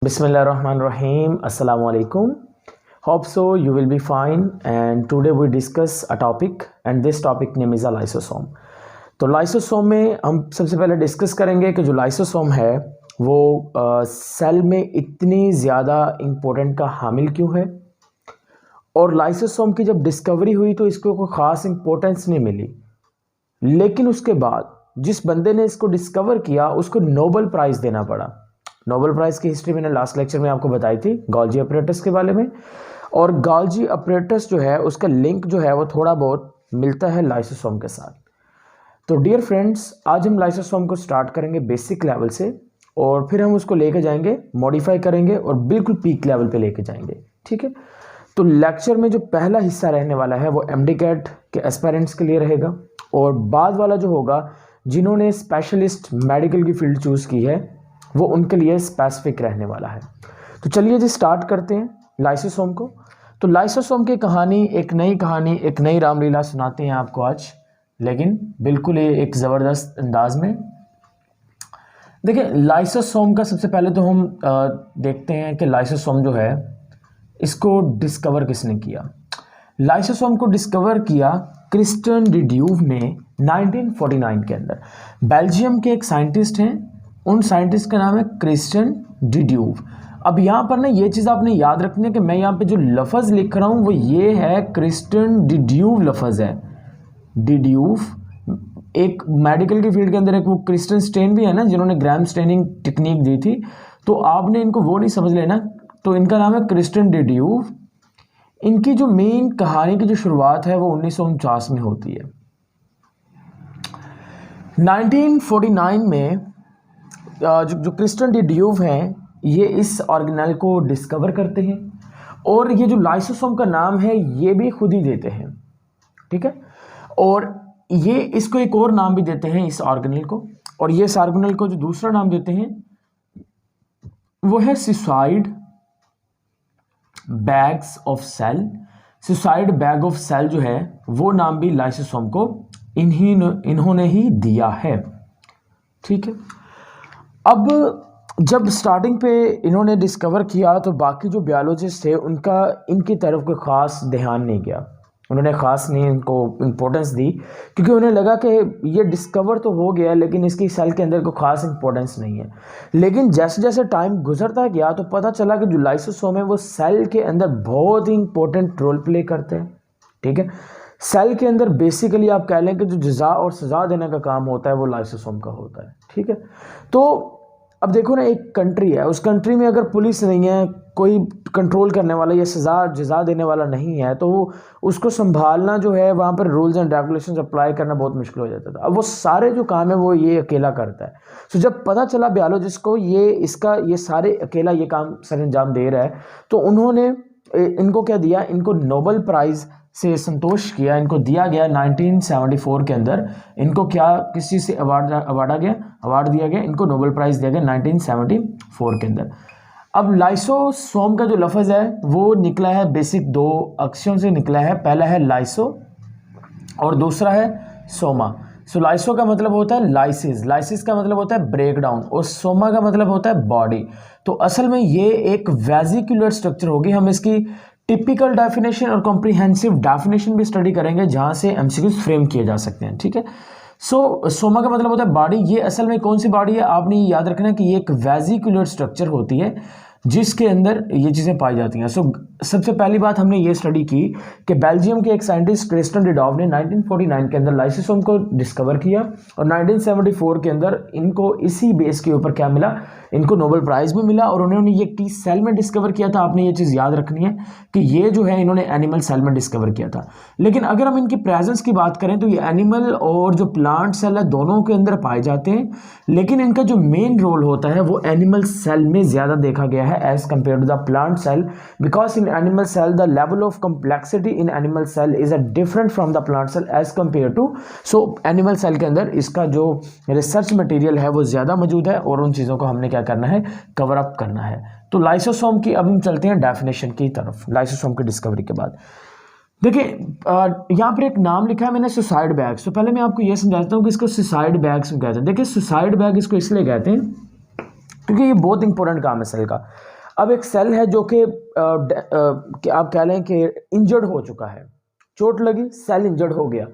Bismillahirrahmanirrahim. Assalamu alaikum. Hope so you will be fine, and today we discuss a topic and this topic name is a lysosome. तो lysosome में हम सबसे पहले discuss करेंगे कि जो लाइसोसोम है वो सेल में इतनी ज़्यादा इम्पोर्टेंट का हामिल क्यों है, और लाइसोसोम की जब डिस्कवरी हुई तो इसको कोई ख़ास इम्पोर्टेंस नहीं मिली, लेकिन उसके बाद जिस बंदे ने इसको डिस्कवर किया उसको नोबेल प्राइज़ देना पड़ा। नोबेल प्राइज़ की हिस्ट्री मैंने लास्ट लेक्चर में आपको बताई थी गॉल्जी अपरेटस के बारे में, और गॉल्जी अपरेटस जो है उसका लिंक जो है वो थोड़ा बहुत मिलता है लाइसोसोम के साथ। तो डियर फ्रेंड्स, आज हम लाइसोसोम को स्टार्ट करेंगे बेसिक लेवल से और फिर हम उसको लेके जाएंगे, मॉडिफाई करेंगे और बिल्कुल पीक लेवल पे लेके जाएंगे। ठीक है, तो लेक्चर में जो पहला हिस्सा रहने वाला है वो एमडी-कैट के एस्पायरेंट्स के लिए रहेगा, और बाद वाला जो होगा जिन्होंने स्पेशलिस्ट मेडिकल की फील्ड चूज़ की है वो उनके लिए स्पेसिफिक रहने वाला है। तो चलिए जी स्टार्ट करते हैं लाइसोसोम को। तो लाइसोसोम की कहानी, एक नई रामलीला सुनाते हैं आपको आज, लेकिन बिल्कुल एक ज़बरदस्त अंदाज में। देखिए, लाइसोसोम का सबसे पहले तो हम देखते हैं कि लाइसोसोम जो है इसको डिस्कवर किसने किया। लाइसोसोम को डिस्कवर किया क्रिस्टियन डिड्यूव ने 1949 के अंदर। बेल्जियम के एक साइंटिस्ट हैं, उन साइंटिस्ट का नाम है क्रिस्टियन डिड्यूव। अब यहाँ पर ना ये चीज़ आपने याद रखनी है कि मैं यहाँ पे जो लफ्ज़ लिख रहा हूँ वो ये है क्रिस्टियन डिड्यूव लफ्ज़ है। डिड्यूव एक मेडिकल की फील्ड के अंदर एक वो क्रिस्टियन स्टेन भी है ना जिन्होंने ग्राम स्टेनिंग टेक्निक दी थी, तो आपने इनको वो नहीं समझ लेना। तो इनका नाम है क्रिस्टियन डिड्यूव। इनकी जो मेन कहानी की जो शुरुआत है वो 1949 में होती है। 1949 में जो क्रिस्टियन डिड्यूव हैं ये इस ऑर्गेनेल को डिस्कवर करते हैं, और ये जो लाइसोसोम का नाम है ये भी खुद ही देते हैं। ठीक है, और ये इसको एक और नाम भी देते हैं इस ऑर्गेनेल को, और ये इस ऑर्गेनेल को जो दूसरा नाम देते हैं वो है suicide bags of cell. Suicide bag of cell जो है वो नाम भी लाइसोसोम को इन्होंने ही दिया है। ठीक है, अब जब स्टार्टिंग पे इन्होंने डिस्कवर किया तो बाकी जो बायोलॉजिस्ट थे उनका इनकी तरफ कोई ख़ास ध्यान नहीं गया, उन्होंने ख़ास नहीं इनको इम्पोर्टेंस दी, क्योंकि उन्हें लगा कि ये डिस्कवर तो हो गया लेकिन इसकी सेल के अंदर कोई ख़ास इम्पोर्टेंस नहीं है। लेकिन जैसे जैसे टाइम गुजरता गया तो पता चला कि जो लाइसोसोम है वो सेल के अंदर बहुत ही इंपॉर्टेंट रोल प्ले करते हैं। ठीक है, सेल के अंदर बेसिकली आप कह लें कि जो जज़ा और सज़ा देने का काम होता है वो लाइसोसोम का होता है। ठीक है, तो अब देखो ना, एक कंट्री है, उस कंट्री में अगर पुलिस नहीं है, कोई कंट्रोल करने वाला या सज़ा जज़ा देने वाला नहीं है, तो वो उसको संभालना जो है वहाँ पर रूल्स एंड रेगुलेशंस अप्लाई करना बहुत मुश्किल हो जाता था। अब वो सारे जो काम है वो ये अकेला करता है। तो जब पता चला बायोलॉजिस्ट को ये सारे अकेला ये काम सर अंजाम दे रहा है, तो उन्होंने इनको क्या दिया, इनको नोबेल प्राइज़ से संतोष किया। इनको दिया गया 1974 के अंदर, इनको क्या किस चीज़ से अवार्ड दिया गया, इनको नोबेल प्राइज़ दिया गया 1974 के अंदर। अब लाइसोसोम का जो लफ्ज़ है वो निकला है बेसिक दो अक्षरों से निकला है। पहला है लाइसो और दूसरा है सोमा। सो लाइसो का मतलब होता है लाइसिस का मतलब होता है ब्रेक डाउन, और सोमा का मतलब होता है बॉडी। तो असल में ये एक वेसिकुलर स्ट्रक्चर होगी। हम इसकी टिपिकल डेफिनेशन और कॉम्प्रिहेंसिव डेफिनेशन भी स्टडी करेंगे जहाँ से एमसीक्यूज फ्रेम किए जा सकते हैं। ठीक है, सो सोमा का मतलब होता है बॉडी। ये असल में कौन सी बॉडी है, आपने ये याद रखना है कि ये एक वेसिकुलर स्ट्रक्चर होती है जिसके अंदर ये चीज़ें पाई जाती हैं। सो सबसे पहली बात हमने ये स्टडी की कि बेल्जियम के एक साइंटिस्ट क्रिस्टियन डिड्यूव ने 1949 के अंदर लाइसोसोम को डिस्कवर किया, और 1974 के अंदर इनको इसी बेस के ऊपर क्या मिला, इनको नोबेल प्राइज़ भी मिला। और उन्होंने ये टी सेल में डिस्कवर किया था। आपने ये चीज़ याद रखनी है कि ये जो है इन्होंने एनिमल सेल में डिस्कवर किया था। लेकिन अगर हम इनकी प्रेजेंस की बात करें तो ये एनिमल और जो प्लांट सेल है दोनों के अंदर पाए जाते हैं, लेकिन इनका जो मेन रोल होता है वो एनिमल सेल में ज़्यादा देखा गया है as compared to the plant cell, because in animal cell the level of complexity in animal cell is a different from the plant cell as compared to, so animal cell के अंदर इसका जो research material है वो ज़्यादा मौजूद है और उन चीज़ों को हमने क्या करना है, कवर अप करना है। तो लाइसोसोम की अब हम चलते हैं डेफिनेशन की तरफ। लाइसोसोम की डिस्कवरी के बाद देखिए यहाँ पर एक नाम लिखा है मैंने, सुसाइड बैग्स। तो पहले मैं आपको ये समझाता हूँ कि इसको सुसाइड बैग्स कहते हैं। देखिए सुसाइड बैग इसको इसलिए कहते हैं क्योंकि ये बहुत इंपॉर्टेंट काम है सेल का। अब एक सेल है जो कि आप कह लें कि इंजर्ड हो चुका है, चोट लगी, सेल इंजर्ड हो गया।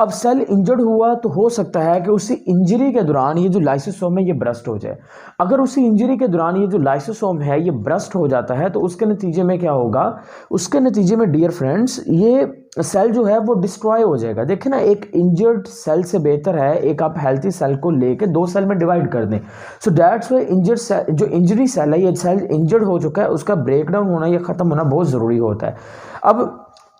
अब सेल इंजर्ड हुआ तो हो सकता है कि उसी इंजरी के दौरान ये जो लाइसोसोम है ये ब्रस्ट हो जाए। अगर उसी इंजरी के दौरान ये जो लाइसोसोम है ये ब्रस्ट हो जाता है तो उसके नतीजे में क्या होगा, उसके नतीजे में डियर फ्रेंड्स ये सेल जो है वो डिस्ट्रॉय हो जाएगा। देखिए ना, एक इंजर्ड सेल से बेहतर है एक आप हेल्थी सेल को लेके 2 सेल में डिवाइड कर दें। So that's why injured cell, जो इंजरी सेल है, ये सेल इंजर्ड हो चुका है, उसका ब्रेकडाउन होना, ये खत्म होना बहुत ज़रूरी होता है।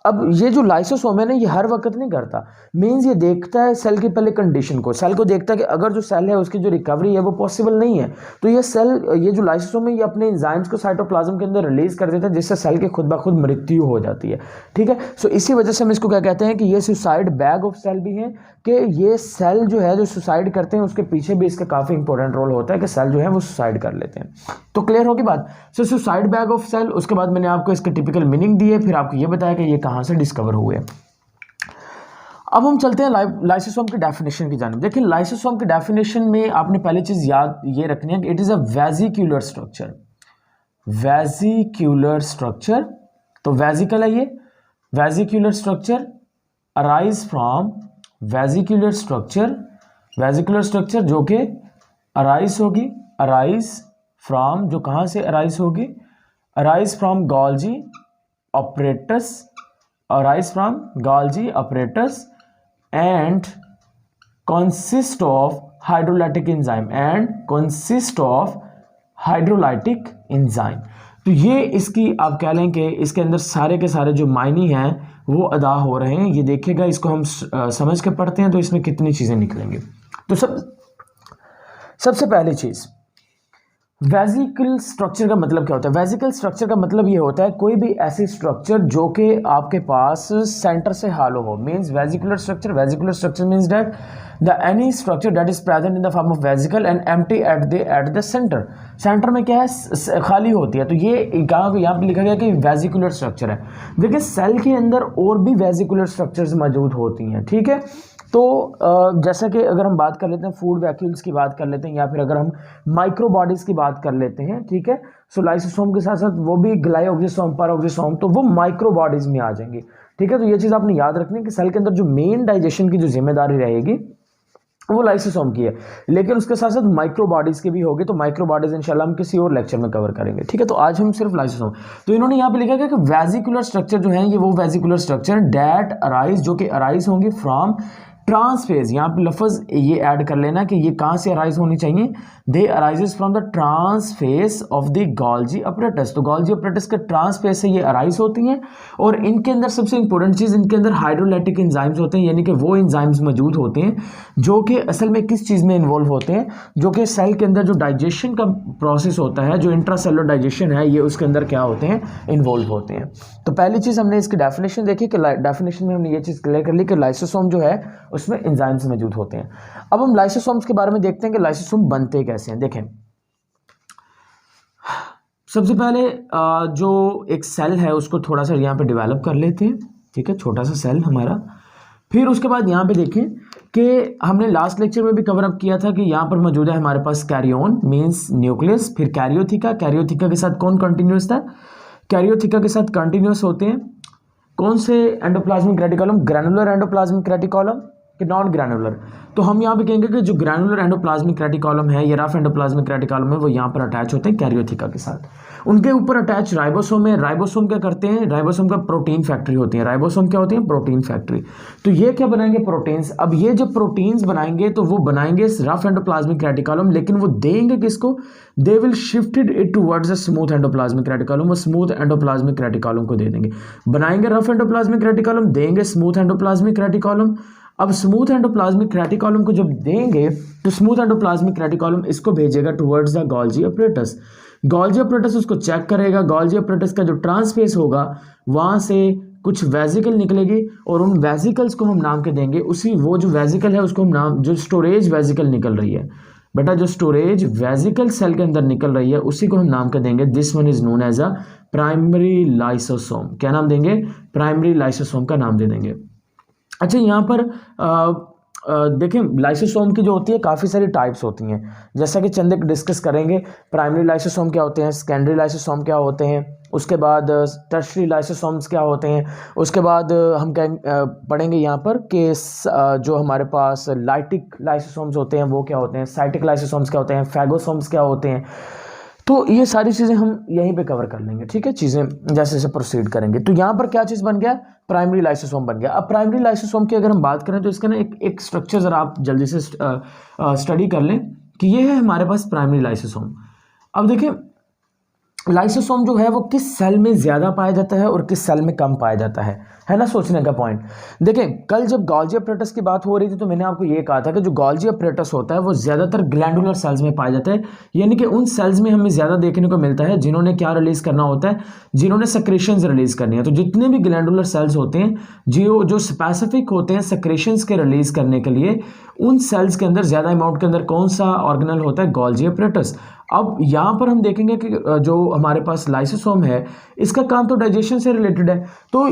अब ये जो लाइसोसोम है ना, ये हर वक्त नहीं करता, मींस ये देखता है सेल की पहले कंडीशन को, सेल को देखता है कि अगर जो सेल है उसकी जो रिकवरी है वो पॉसिबल नहीं है, तो ये सेल, ये जो लाइसोसोम है ये अपने एंजाइम्स को साइटोप्लाज्म के अंदर रिलीज कर देता है, जिससे सेल की खुद ब खुद मृत्यु हो जाती है। ठीक है, सो इसी वजह से हम इसको क्या कहते हैं कि ये सुसाइड बैग ऑफ सेल भी है, कि ये सेल जो है जो सुसाइड करते हैं उसके पीछे भी इसका काफ़ी इंपॉर्टेंट रोल होता है कि सेल जो है वो सुसाइड कर लेते हैं। तो क्लियर होगी बात। So suicide bag of cell, उसके बाद मैंने आपको इसके टिपिकल मीनिंग दिए, फिर आपको ये बताया कि ये कहाँ से डिस्कवर हुए। अब हम चलते हैं लाइसोसोम की डेफिनेशन की जानिब। देखिए लाइसोसोम की डेफिनेशन में आपने पहली चीज याद ये रखनी है कि it is a vesicular structure. Vesicular structure, तो वेजिकल है ये, vesicular structure arise from, vesicular structure जो कि अराइज होगी, अराइज फ्रॉम, जो कहाँ से अराइज होगी, arise from Golgi apparatus, arise from Golgi apparatus and consist of hydrolytic enzyme तो ये इसकी आप कह लें कि इसके अंदर सारे के सारे जो मायने हैं वो अदा हो रहे हैं। ये देखिएगा, इसको हम समझ के पढ़ते हैं तो इसमें कितनी चीज़ें निकलेंगी। तो सबसे पहली चीज़, वेजिकल स्ट्रक्चर का मतलब क्या होता है। वेजिकल स्ट्रक्चर का मतलब ये होता है कोई भी ऐसी स्ट्रक्चर जो कि आपके पास सेंटर से हालो हो, means vesicular structure means that the any structure that is present in the form of vesicle and empty at the centre. Centre में क्या है, खाली होती है, तो ये यहाँ पे लिखा गया कि वेजिकुलर स्ट्रक्चर है। देखिए सेल के अंदर और भी वेजिकुलर स्ट्रक्चर्स मौजूद होती हैं। ठीक है, तो जैसा कि अगर हम बात कर लेते हैं फूड वैक्यूल्स की बात कर लेते हैं, या फिर अगर हम माइक्रो बॉडीज़ की बात कर लेते हैं, ठीक है, सो लाइसोसोम के साथ साथ वो भी ग्लाइऑक्सिसोम, पैराऑक्सिसोम, तो वो माइक्रो बॉडीज़ में आ जाएंगी। ठीक है, तो ये चीज़ आपने याद रखनी है कि सेल के अंदर जो मेन डाइजेशन की जो जिम्मेदारी रहेगी वो लाइसोसोम की है, लेकिन उसके साथ साथ माइक्रो बॉडीज़ की भी होगी। तो माइक्रो बॉडीज़ इंशाल्लाह हम किसी और लेक्चर में कवर करेंगे। ठीक है, तो आज हम सिर्फ लाइसोसोम। तो इन्होंने यहाँ पे लिखा गया कि वेजिकुलर स्ट्रक्चर जो है ये वो वेजिकुलर स्ट्रक्चर डैट अराइज, जो कि अराइज होंगी फ्रॉम ट्रांसफेज। यहाँ पे लफ्ज ये ऐड कर लेना कि ये कहाँ से अराइज होनी चाहिए, they arises from the trans face of the Golgi apparatus. तो गोल्जी अपरेटस के ट्रांसफेस से ये अराइज होती हैं, और इनके अंदर सबसे इंपॉर्टेंट चीज़, इनके अंदर हाइड्रोलाइटिक एंजाइम्स होते हैं, यानी कि वो एंजाइम्स मौजूद होते हैं जो कि असल में किस चीज़ में इन्वॉल्व होते हैं, जो कि सेल के अंदर जो डाइजेशन का प्रोसेस होता है, जो इंट्रासेलुलर डाइजेशन है, ये उसके अंदर क्या होते हैं, इन्वॉल्व होते हैं। तो पहली चीज़ हमने इसकी डेफिनेशन देखी कि डेफिनेशन में हमने ये चीज़ क्लियर कर ली कि लाइसोसोम जो है उसमें एंजाइम्स मौजूद होते हैं। अब हम लाइसोसोम्स के बारे में देखते हैं कि लाइसोसोम बनते कैसे हैं। देखें, सबसे पहले जो एक सेल है उसको थोड़ा सा यहाँ पे डेवलप कर लेते हैं। ठीक है, छोटा सा सेल हमारा। फिर उसके बाद यहाँ पे देखें कि हमने लास्ट लेक्चर में भी कवर अप किया था कि यहाँ पर मौजूद है हमारे पास कैरियोन मींस न्यूक्लियस, फिर कैरियोथिका। कैरियोथिका के साथ कौन कंटिन्यूस था, कैरियोथिका के साथ कंटिन्यूस होते हैं कौन से endoplasmic reticulum, granular endoplasmic reticulum कि नॉन ग्रैनुलर। तो हम यहाँ पे कहेंगे कि जो ग्रैनुलर एंडोप्लाज्मिक रेटिकुलम है या रफ एंडोप्लाज्मिक रेटिकुलम है वो यहाँ पर अटैच होते हैं कैरियोथिका के साथ। उनके ऊपर अटैच राइबोसोम है। राइबोसोम क्या करते हैं, राइबोसोम का प्रोटीन फैक्ट्री होती है। राइबोसोम क्या होती है, प्रोटीन फैक्ट्री। तो ये क्या बनाएंगे, प्रोटीन्स। अब ये जो प्रोटीन्स बनाएंगे तो वो बनाएंगे रफ एंडोप्लाज्मिक रेटिकुलम, लेकिन वो देंगे किसको, they will shifted it towards the smooth endoplasmic reticulum. वो स्मूथ एंडोप्लाज्मिक रेटिकुलम को दे देंगे। बनाएंगे रफ एंडोप्लाज्मिक रेटिकुलम, देंगे स्मूथ एंडोप्लाज्मिक रेटिकुलम। अब स्मूथ एंडोप्लाज्मिक रेटिकुलम को जब देंगे तो स्मूथ एंडोप्लाज्मिक रेटिकुलम इसको भेजेगा towards the Golgi apparatus. Golgi apparatus उसको चेक करेगा। गोल्जी अपरेटस का जो ट्रांसफेस होगा वहाँ से कुछ वेजिकल निकलेगी, और उन वेजिकल्स को हम नाम के देंगे, उसी वो जो वेजिकल है उसको हम नाम, जो स्टोरेज वेजिकल निकल रही है बेटा, जो स्टोरेज वेजिकल सेल के अंदर निकल रही है उसी को हम नाम के देंगे, this one is known as a primary lysosome. क्या नाम देंगे, प्राइमरी लाइसोसोम का नाम दे देंगे। अच्छा, यहाँ पर देखें लाइसोसोम की जो होती है काफ़ी सारी टाइप्स होती हैं, जैसा कि चंद एक डिस्कस करेंगे। प्राइमरी लाइसोसोम क्या होते हैं, सेकेंडरी लाइसोसोम क्या होते हैं, उसके बाद टर्शरी लाइसोसोम्स क्या होते हैं, उसके बाद हम पढ़ेंगे यहाँ पर कि जो हमारे पास लाइटिक लाइसोसोम्स होते हैं वो क्या होते हैं, साइटिक लाइसोसोम्स क्या होते हैं, फैगोसोम्स क्या होते हैं। तो ये सारी चीज़ें हम यहीं पे कवर कर लेंगे, ठीक है, चीज़ें जैसे जैसे प्रोसीड करेंगे। तो यहाँ पर क्या चीज़ बन गया, प्राइमरी लाइसोसोम बन गया। अब प्राइमरी लाइसोसोम की अगर हम बात करें तो इसका ना एक स्ट्रक्चर ज़रा आप जल्दी से स्टडी कर लें कि ये है हमारे पास प्राइमरी लाइसोसोम। अब देखिए लाइसोसोम जो है वो किस सेल में ज़्यादा पाया जाता है और किस सेल में कम पाया जाता है ना, सोचने का पॉइंट। देखें कल जब गोल्जी अपरेटस की बात हो रही थी तो मैंने आपको ये कहा था कि जो गोल्जी अपरेटस होता है वो ज़्यादातर ग्लैंडुलर सेल्स में पाया जाता है, यानी कि उन सेल्स में हमें ज़्यादा देखने को मिलता है जिन्होंने क्या रिलीज़ करना होता है, जिन्होंने सेक्रेशंस रिलीज़ करनी है। तो जितने भी ग्लैंडुलर सेल्स होते हैं जो स्पेसिफिक होते हैं सेक्रेशंस के रिलीज़ करने के लिए, उन सेल्स के अंदर ज़्यादा अमाउंट के अंदर कौन सा ऑर्गेनल होता है, गोल्जी अपरेटस। अब यहाँ पर हम देखेंगे कि जो हमारे पास लाइसोसोम है इसका काम तो डाइजेशन से रिलेटेड है, तो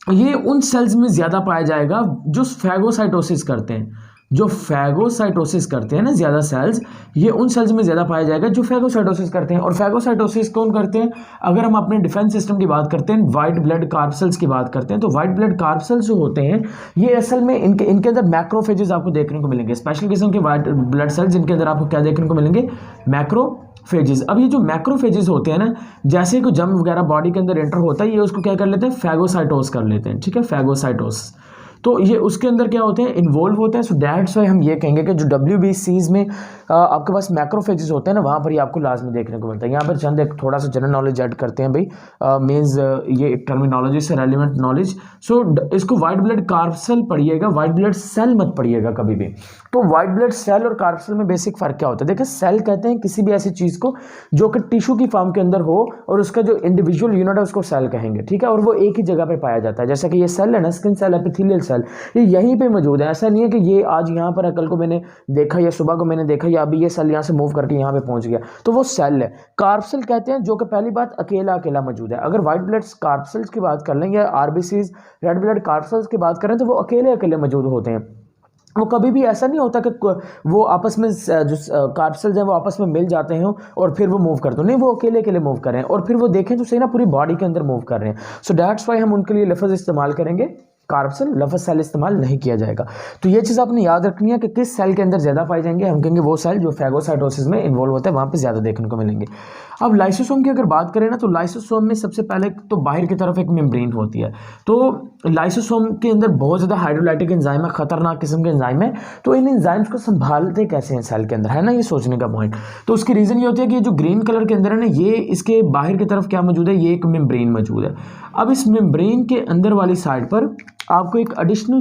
ये उन सेल्स में ज़्यादा पाया जाएगा जो फैगोसाइटोसिस करते हैं, जो फैगोसाइटोसिस करते हैं ना ज़्यादा सेल्स, ये उन सेल्स में ज़्यादा पाया जाएगा जो फैगोसाइटोसिस करते हैं। और फैगोसाइटोसिस कौन करते हैं, अगर हम अपने डिफेंस सिस्टम की बात करते हैं, वाइट ब्लड कार्पसेल्स की बात करते हैं, तो वाइट ब्लड कार्पसेल्स जो होते हैं ये असल में इनके अंदर मैक्रोफेजेस आपको देखने को मिलेंगे, स्पेशल किस्म के वाइट ब्लड सेल्स जिनके अंदर आपको क्या देखने को मिलेंगे, मैक्रोफेजेस। अब ये जो मैक्रोफेजेस होते हैं ना, जैसे कोई जम वगैरह बॉडी के अंदर एंटर होता है, ये उसको क्या कर लेते हैं, फैगोसाइटोस कर लेते हैं, ठीक है, फैगोसाइटोस। तो ये उसके अंदर क्या होते हैं, इन्वॉल्व होते हैं। सो दैट्स वाई हम ये कहेंगे कि जो WBCs में आपके पास मैक्रोफेजेस होते हैं ना, वहाँ पर ही आपको लाजमी देखने को मिलता है। यहाँ पर चंद एक थोड़ा सा जनरल नॉलेज ऐड करते हैं भाई, मीन्स ये एक टर्मिनोलॉजी से रेलिवेंट नॉलेज। सो इसको वाइट ब्लड कार्पसेल पढ़िएगा, वाइट ब्लड सेल मत पढ़िएगा कभी भी। तो वाइट ब्लड सेल और कार्पसेल में बेसिक फ़र्क क्या होता है, देखिए सेल कहते हैं किसी भी ऐसी चीज़ को जो कि टिश्यू की फॉर्म के अंदर हो और उसका जो इंडिविजुअल यूनिट है उसको सेल कहेंगे, ठीक है, और वो एक ही जगह पे पाया जाता है। जैसा कि ये सेल है ना, स्किन सेल, एपिथेलियल सेल, ये यहीं पे मौजूद है। ऐसा नहीं है कि ये आज यहाँ पर है, कल को मैंने देखा या सुबह को मैंने देखा या अभी ये सेल यहाँ से मूव करके यहाँ पे पहुँच गया, तो वो सेल है। कार्पसेल कहते हैं जो कि पहली बात अकेला अकेला मौजूद है। अगर व्हाइट ब्लड कार्पसेल्स की बात कर लें या RBCs रेड ब्लड कार्पसेल्स की बात करें तो वो अकेले अकेले मौजूद होते हैं। वो कभी भी ऐसा नहीं होता कि वो आपस में जो कार्पसेल्स हैं वो आपस में मिल जाते हैं और फिर वो मूव करते हैं, नहीं, वो अकेले अकेले मूव कर रहे हैं और फिर वो देखें तो सही ना पूरी बॉडी के अंदर मूव कर रहे हैं। सो दैट्स वाई हम उनके लिए लफ्ज़ इस्तेमाल करेंगे कार्पसेल, लफ्ज़ सेल इस्तेमाल नहीं किया जाएगा। तो ये चीज़ आपने याद रखनी है कि किस सेल के अंदर ज़्यादा पाए जाएंगे, हम कहेंगे वो सेल जो फैगोसाइटोसिस में इन्वॉल्व होता है वहाँ पे ज़्यादा देखने को मिलेंगे। अब लाइसोसोम की अगर बात करें ना, तो लाइसोसोम में सबसे पहले तो बाहर की तरफ एक मेम्ब्रेन होती है। तो लाइसोसोम के अंदर बहुत ज़्यादा हाइड्रोलाइटिक एंजाइम है, खतरनाक किस्म के एंजाइम है। तो इन एंजाइम्स को संभालते कैसे हैं सेल के अंदर, है ना, ये सोचने का पॉइंट। तो उसकी रीज़न ये होती है कि जो ग्रीन कलर के अंदर है ना, ये इसके बाहर की तरफ क्या मौजूद है, ये एक मेम्ब्रेन मौजूद है। अब इस मेम्ब्रेन के अंदर वाली साइड पर आपको एक एडिशनल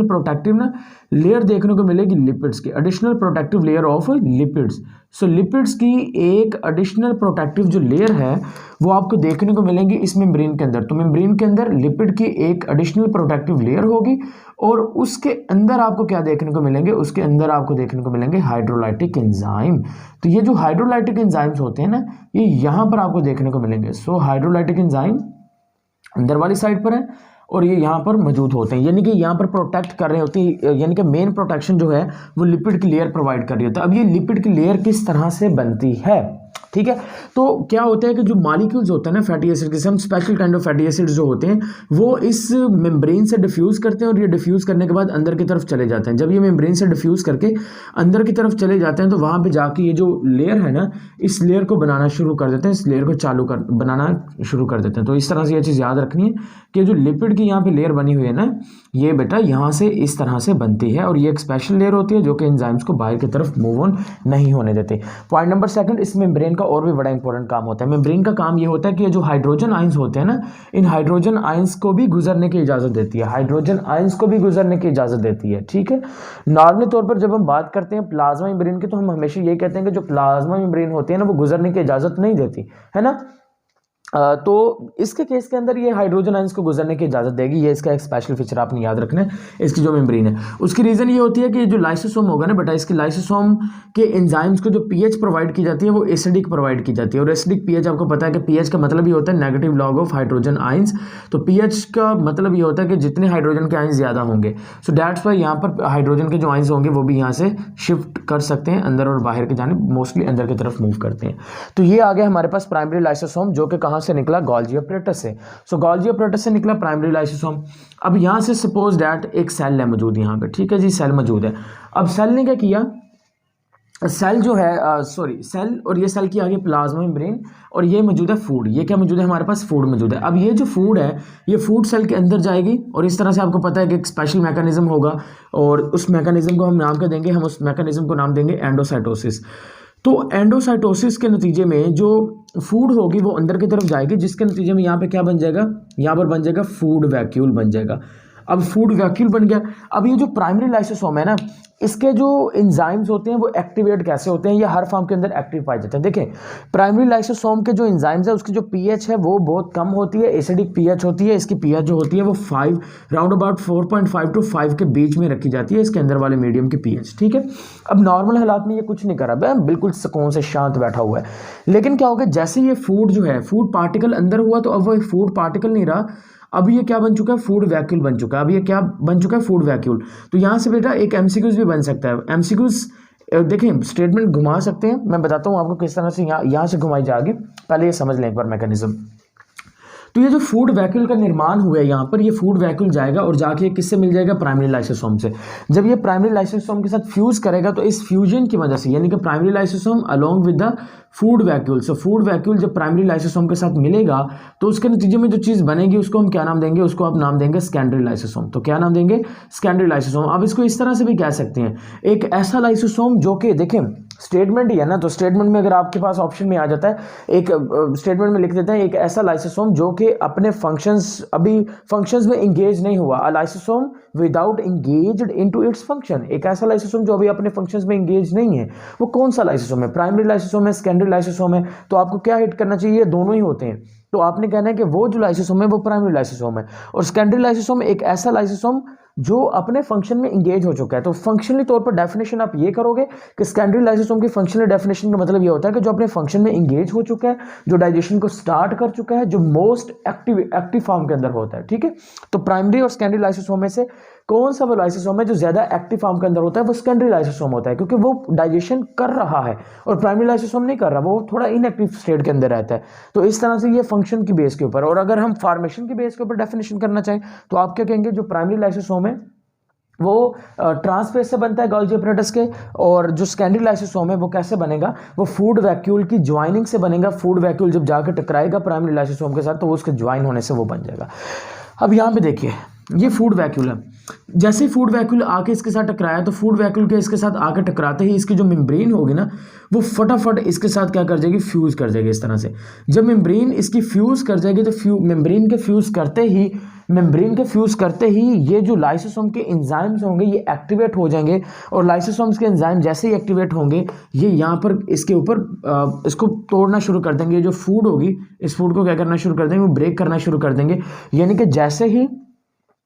प्रोटेक्टिव ना लेयर देखने को मिलेगी लिपिड्स की, additional protective layer of lipids. So lipids की एक एडिशनल प्रोटेक्टिव जो लेयर है वो आपको देखने को मिलेंगी इस मेम्ब्रेन के अंदर। तो मेम्ब्रेन के अंदर लिपिड की एक एडिशनल प्रोटेक्टिव लेयर होगी और उसके अंदर आपको क्या देखने को मिलेंगे, उसके अंदर आपको देखने को मिलेंगे हाइड्रोलाइटिक एंजाइम। तो ये जो हाइड्रोलाइटिक एंजाइम्स होते हैं ना, ये यहाँ पर आपको देखने को मिलेंगे। सो हाइड्रोलाइटिक एंजाइम अंदर वाली साइड पर है और ये यहाँ पर मौजूद होते हैं, यानी कि यहाँ पर प्रोटेक्ट कर रहे होती है, यानी कि मेन प्रोटेक्शन जो है वो लिपिड की लेयर प्रोवाइड कर रही होती है। अब ये लिपिड की लेयर किस तरह से बनती है, ठीक है। तो क्या होता है कि जो मॉलिक्यूल्स होते हैं ना फैटी एसिड के, हम special kind of fatty acids जो होते हैं वो इस मेम्ब्रेन से डिफ्यूज़ करते हैं और ये डिफ्यूज़ करने के बाद अंदर की तरफ चले जाते हैं। जब ये मेम्ब्रेन से डिफ्यूज़ करके अंदर की तरफ चले जाते हैं तो वहाँ पे जाके ये जो लेयर है ना, इस लेयर को बनाना शुरू कर देते हैं, इस लेयर को बनाना शुरू कर देते हैं। तो इस तरह से ये चीज़ याद रखनी है कि जो लिपिड की यहाँ पे लेयर बनी हुई है ना, ये बेटा यहाँ से इस तरह से बनती है और ये एक स्पेशल लेयर होती है जो कि एंजाइम्स को बाहर की तरफ मूव ऑन नहीं होने देते। पॉइंट नंबर सेकंड, इस मेम्ब्रेन का और भी बड़ा इंपॉर्टेंट काम होता है। मेम्ब्रेन का काम ये होता है कि जो हाइड्रोजन आयंस होते हैं ना, इन हाइड्रोजन आयंस को भी गुजरने की इजाज़त देती है, हाइड्रोजन आयंस को भी गुजरने की इजाज़त देती है, ठीक है। नॉर्मली तौर पर जब हम बात करते हैं प्लाज्मा मेम्ब्रेन की तो हम हमेशा ये कहते हैं कि जो प्लाज्मा मेम्ब्रेन होती है ना वो गुजरने की इजाज़त नहीं देती, है ना। तो इसके केस के अंदर ये हाइड्रोजन आयंस को गुजरने की इजाज़त देगी। ये इसका एक स्पेशल फीचर आपने याद रखना है, इसकी जो मेम्ब्रेन है। उसकी रीज़न ये होती है कि जो लाइसोसोम होगा ना बेटा, इसके लाइसोसोम के एंजाइम्स को जो पीएच प्रोवाइड की जाती है वो एसिडिक प्रोवाइड की जाती है। और एसिडिक पीएच आपको पता है कि पीएच का मतलब ये होता है negative log of hydrogen ions. तो पीएच का मतलब ये होता है कि जितने हाइड्रोजन के आयंस ज़्यादा होंगे, सो दैट्स वाई यहाँ पर हाइड्रोजन के जो आयंस होंगे वो भी यहाँ से शिफ्ट कर सकते हैं अंदर और बाहर की जानिब, मोस्टली अंदर की तरफ मूव करते हैं। तो ये आ गया हमारे पास प्राइमरी लाइसोसोम, जो कि कहाँ से निकला, गोल्गी अपरेटस से। सो गोल्गी अपरेटस से निकला प्राइमरी लाइसोसोम। अब यहाँ से सपोज दैट एक सेल है मौजूद यहाँ पे, ठीक है जी, सेल मौजूद है। अब सेल ने क्या किया, सेल जो है सेल, और ये सेल की आगे प्लाज्मा मेम्ब्रेन, और ये मौजूद है फूड। ये क्या मौजूद है हमारे पास, फूड मौजूद है। अब ये जो फूड है ये फूड सेल के अंदर जाएगी, और इस तरह से आपको पता है कि एक स्पेशल मैकेनिज्म होगा, और उस मैकेनिज्म को हम नाम क्या देंगे, हम उस मैकेनिज्म को नाम देंगे एंडोसाइटोसिस। तो एंडोसाइटोसिस के नतीजे में जो फूड होगी वो अंदर की तरफ जाएगी, जिसके नतीजे में यहाँ पे क्या बन जाएगा, यहाँ पर बन जाएगा फूड वैक्यूल बन जाएगा। अब फूड वैक्यूल बन गया। अब ये जो प्राइमरी लाइसोसोम है ना, इसके जो एंजाइम्स होते हैं वो एक्टिवेट कैसे होते हैं, ये हर फॉर्म के अंदर एक्टिव पाए जाते हैं। देखें, प्राइमरी लाइसोसोम के जो एंजाइम्स है उसकी जो पीएच है वो बहुत कम होती है, एसिडिक पीएच होती है। इसकी पीएच जो होती है वो 5 राउंड अबाउट 4.5 to 5 के बीच में रखी जाती है, इसके अंदर वाले मीडियम की पीएच, ठीक है। अब नॉर्मल हालात में ये कुछ नहीं कर रहा है, बिल्कुल सुकून से शांत बैठा हुआ है। लेकिन क्या होगा, जैसे ये फूड जो है, फूड पार्टिकल अंदर हुआ तो अब वो फूड पार्टिकल नहीं रहा, अब ये क्या बन चुका है, फूड वैक्यूल बन चुका है। अब ये क्या बन चुका है, फूड वैक्यूल। तो यहाँ से बेटा एक एमसीक्यूज भी बन सकता है। एमसीक्यूज देखें, स्टेटमेंट घुमा सकते हैं, मैं बताता हूँ आपको किस तरह से यहाँ से घुमाई जाएगी। पहले ये समझ लें एक बार मैकेनिज्म। तो ये जो फूड वैक्यूल का निर्माण हुआ है यहाँ पर, ये फूड वैक्यूल जाएगा और जाके किससे मिल जाएगा, प्राइमरी लाइसोसोम से। जब ये प्राइमरी लाइसोसोम के साथ फ्यूज करेगा तो इस फ्यूजन की वजह से, यानी कि primary lysosome along with the food vacuole, so food vacuole जब प्राइमरी लाइसोसोम के साथ मिलेगा तो उसके नतीजे में जो चीज़ बनेगी उसको हम क्या नाम देंगे, उसको आप नाम देंगे सेकेंडरी लाइसोसोम। तो क्या नाम देंगे, सेकेंडरी लाइसोसोम। अब इसको इस तरह से भी कह सकते हैं, एक ऐसा लाइसोसोम जो कि देखें स्टेटमेंट ही है ना, तो स्टेटमेंट में अगर आपके पास ऑप्शन में आ जाता है, एक स्टेटमेंट में लिख देते हैं एक ऐसा लाइसोसोम जो कि अपने फंक्शंस, अभी फंक्शंस में इंगेज नहीं हुआ, a lysosome without engaged into its function. एक ऐसा लाइसोसोम जो अभी अपने फंक्शंस में इंगेज नहीं है, वो कौन सा लाइसोसोम है, प्राइमरी लाइसोसोम है, सेकेंडरी लाइसोसोम है। तो आपको क्या हिट करना चाहिए, दोनों ही होते हैं। तो आपने कहना है कि वो जो लाइसोसोम है वो प्राइमरी लाइसोसोम है, और सेकेंडरी लाइसोसोम एक ऐसा लाइसोसोम जो अपने फंक्शन में इंगेज हो चुका है। तो फंक्शनली तौर पर डेफिनेशन आप ये करोगे कि सेकेंडरी लाइसोसोम की फंक्शनल डेफिनेशन का मतलब ये होता है कि जो अपने फंक्शन में इंगेज हो चुका है, जो डाइजेशन को स्टार्ट कर चुका है, जो मोस्ट एक्टिव फॉर्म के अंदर होता है, ठीक है। तो प्राइमरी और सेकेंडरी लाइसोसोम में से कौन सा वो लाइसोसोम है जो ज्यादा एक्टिव फॉर्म के अंदर होता है, वो सेकेंडरी लाइसोसोम होता है, क्योंकि वो डाइजेशन कर रहा है और प्राइमरी लाइसोसोम नहीं कर रहा, वो थोड़ा इनएक्टिव स्टेट के अंदर रहता है। तो इस तरह से ये फंक्शन की बेस के ऊपर। और अगर हम फॉर्मेशन की बेस के ऊपर डेफिनेशन करना चाहें तो आप क्या कहेंगे, जो प्राइमरी लाइसोसोम है वो ट्रांसफेज से बनता है गोल्गी अपरेटस के, और जो सेकेंडरी लाइसोसोम है वो कैसे बनेगा, वो फूड वैक्यूल की ज्वाइनिंग से बनेगा। फूड वैक्यूल जब जाकर टकराएगा प्राइमरी लाइसोसोम के साथ तो उसके ज्वाइन होने से वो बन जाएगा। अब यहाँ पे देखिए, ये फूड वैक्यूल है, जैसे ही फूड वैक्यूल आके इसके साथ टकराया तो फूड वैक्यूल के इसके साथ आके टकराते ही इसकी जो मेम्ब्रेन होगी ना, वो फटाफट इसके साथ क्या कर जाएगी, फ्यूज कर जाएगी इस तरह से। जब मेम्ब्रेन इसकी फ्यूज कर जाएगी तो मेम्ब्रेन के फ्यूज करते ही ये जो लाइसोसोम के एंजाइम्स होंगे ये एक्टिवेट हो जाएंगे, और लाइसोसोम्स के एंजाइम जैसे ही एक्टिवेट होंगे ये यहाँ पर इसके ऊपर इसको तोड़ना शुरू कर देंगे। जो फूड होगी इस फूड को क्या करना शुरू कर देंगे, वो ब्रेक करना शुरू कर देंगे। यानी कि जैसे ही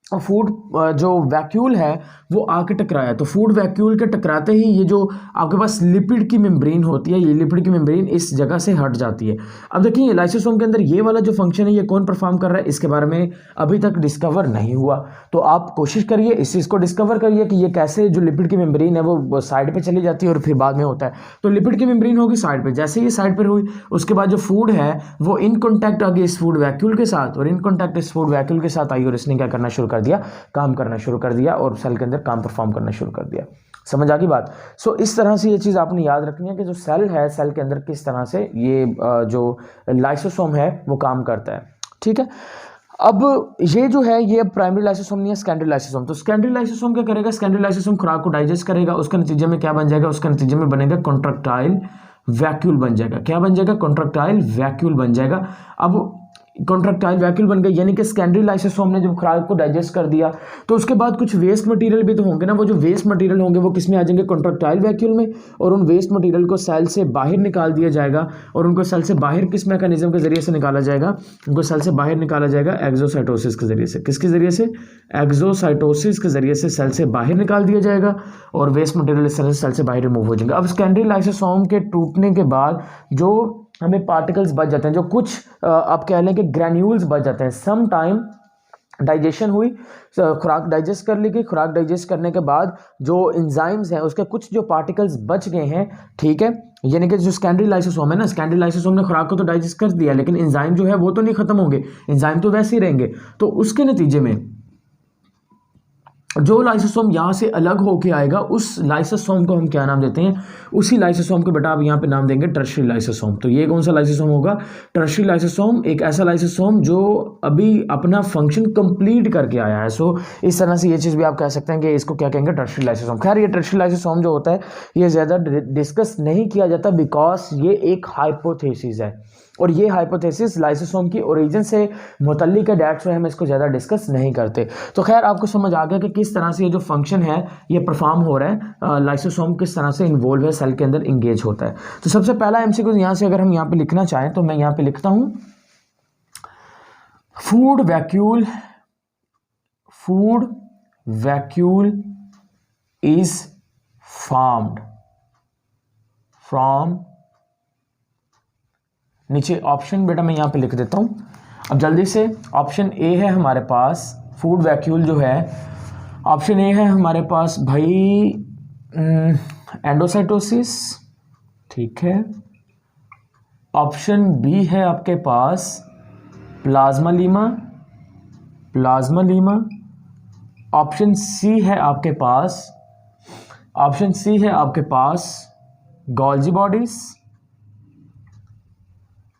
फूड जो वैक्यूल है वो आके टकराया तो फूड वैक्यूल के टकराते ही ये जो आपके पास लिपिड की मेम्ब्रेन होती है, ये लिपिड की मेम्ब्रेन इस जगह से हट जाती है। अब देखिए लाइसोसोम के अंदर ये वाला जो फंक्शन है ये कौन परफॉर्म कर रहा है, इसके बारे में अभी तक डिस्कवर नहीं हुआ। तो आप कोशिश करिए इस चीज़ को डिस्कवर करिए कि ये कैसे जो लिपिड की मेम्ब्रेन है वो साइड पर चली जाती है और फिर बाद में होता है। तो लिपिड की मेम्ब्रेन होगी साइड पर, जैसे ये साइड पर हुई उसके बाद जो फूड है वो इन कॉन्टैक्ट आ गई इस फूड वैक्यूल के साथ, और इन कॉन्टैक्ट इस फूड वैक्यूल के साथ आई और इसने क्या करना शुरू कर दिया, काम करना शुरू कर दिया और सेल के अंदर काम परफॉर्म करना शुरू कर दिया। समझ आ गई बात। सो इस तरह से ये चीज़ आपने याद रखनी है कि जो सेल है, सेल के अंदर किस तरह से ये जो लाइसोसोम है वो काम करता है। ठीक है, अब ये जो है ये प्राइमरी लाइसोसोम नहीं है, सेकेंडरी लाइसोसोम। तो सेकेंडरी लाइसोसोम क्या करेगा, सेकेंडरी लाइसोसोम खुराक को डाइजेस्ट करेगा, उसके नतीजे में क्या बन जाएगा, उसके नतीजे में बनेगा कॉन्ट्रैक्टाइल वैक्यूल बन जाएगा। क्या बन जाएगा, कॉन्ट्रैक्टाइल वैक्यूल बन जाएगा। अब कॉन्ट्रैक्टाइल वैक्यूल बन गए, यानी कि सेकेंडरी लाइसोसोम ने जब खुराक को डाइजेस्ट कर दिया तो उसके बाद कुछ वेस्ट मटेरियल भी तो होंगे ना, वो जो वेस्ट मटेरियल होंगे वो किस में आ जाएंगे, कॉन्ट्रैक्टाइल वैक्यूल में, और उन वेस्ट मटेरियल को सेल से बाहर निकाल दिया जाएगा, और उनको सेल से बाहर किस मैकेनिज्म के जरिए से निकाला जाएगा, उनको सेल से बाहर निकाला जाएगा एक्सोसाइटोसिस के जरिए से। किसके जरिए से, एक्सोसाइटोसिस के जरिए से सेल से बाहर निकाल दिया जाएगा और वेस्ट मटेरियल सेल से बाहर रिमूव हो जाएंगे। अब सेकेंडरी लाइसोसोम के टूटने के बाद जो हमें पार्टिकल्स बच जाते हैं, जो कुछ आप कह लें कि ग्रैन्यूल्स बच जाते हैं, सम टाइम डाइजेशन हुई, खुराक डाइजेस्ट कर ली गई, खुराक डाइजेस्ट करने के बाद जो एंजाइम्स हैं उसके कुछ जो पार्टिकल्स बच गए हैं, ठीक है, यानी कि जो सेकेंडरी लाइसोसोम है ना, सेकेंडरी लाइसोसोम ने खुराक को तो डाइजेस्ट कर दिया, लेकिन एंजाइम जो है वो तो नहीं खत्म होंगे, एंजाइम तो वैसे ही रहेंगे। तो उसके नतीजे में जो लाइसोसोम यहाँ से अलग होके आएगा उस लाइसोसोम को हम क्या नाम देते हैं, उसी लाइसोसोम को बेटा आप यहाँ पे नाम देंगे टर्शियरी लाइसोसोम। तो ये कौन सा लाइसोसोम होगा, टर्शियरी लाइसोसोम, एक ऐसा लाइसोसोम जो अभी अपना फंक्शन कंप्लीट करके आया है। सो इस तरह से ये चीज़ भी आप कह सकते हैं कि इसको क्या कहेंगे, टर्शियरी लाइसोसोम। खैर ये टर्शियरी लाइसोसोम जो होता है ये ज़्यादा डिस्कस नहीं किया जाता बिकॉज ये एक हाइपोथेसिस है, और ये हाइपोथेसिस लाइसोसोम की ओरिजिन से मुतल्लिक है, डेट्स में हम इसको ज़्यादा डिस्कस नहीं करते। तो खैर आपको समझ आ गया कि किस तरह से ये जो फंक्शन है ये परफॉर्म हो रहा है, लाइसोसोम किस तरह से इन्वॉल्व है, सेल के अंदर इंगेज होता है। तो सबसे पहला एमसीक्यू यहाँ से अगर हम यहाँ पे लिखना चाहें तो मैं यहाँ पे लिखता हूँ food vacuole is formed from, नीचे ऑप्शन बेटा मैं यहाँ पे लिख देता हूँ। अब जल्दी से ऑप्शन ए है हमारे पास, फूड वैक्यूल जो है, ऑप्शन ए है हमारे पास भाई एंडोसाइटोसिस, ठीक है। ऑप्शन बी है आपके पास प्लाज्मा लीमा। ऑप्शन सी है आपके पास गोल्जी बॉडीज,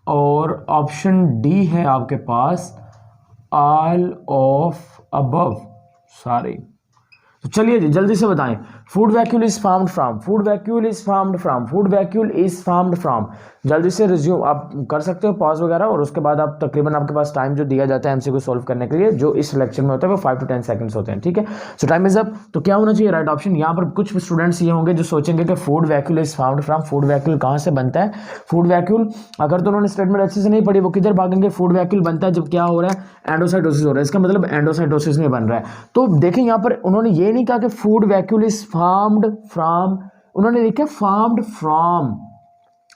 और ऑप्शन डी है आपके पास ऑल ऑफ अबव सारे। तो चलिए जल्दी से बताएं, food vacuole is farmed from, जल्दी से रिज्यूम आप कर सकते हो पॉज वगैरह, और उसके बाद आप तकरीबन आपके पास टाइम जो दिया जाता है एमसीक्यू सॉल्व करने के लिए जो इस लेक्चर में होता है वो 5 to 10 सेकंड्स होते हैं, ठीक है। सो टाइम इज अप। तो क्या होना चाहिए राइट ऑप्शन। यहाँ पर कुछ स्टूडेंट्स ये होंगे जो सोचेंगे कि food vacuole is farmed from, food vacuole कहाँ से बनता है, फूड वैक्यूल अगर तो उन्होंने स्टेटमेंट अच्छे से नहीं पढ़ी वो किधर भागेंगे, फूड वैक्यूल बनता है जब क्या हो रहा है, एंडोसाइटोसिस हो रहा है, इसका मतलब एंडोसाइटोसिस में बन रहा है। तो देखें यहाँ पर उन्होंने ये नहीं कहा कि food vacuole is farmed from, उन्होंने लिखा फार्म्ड फ्रॉम,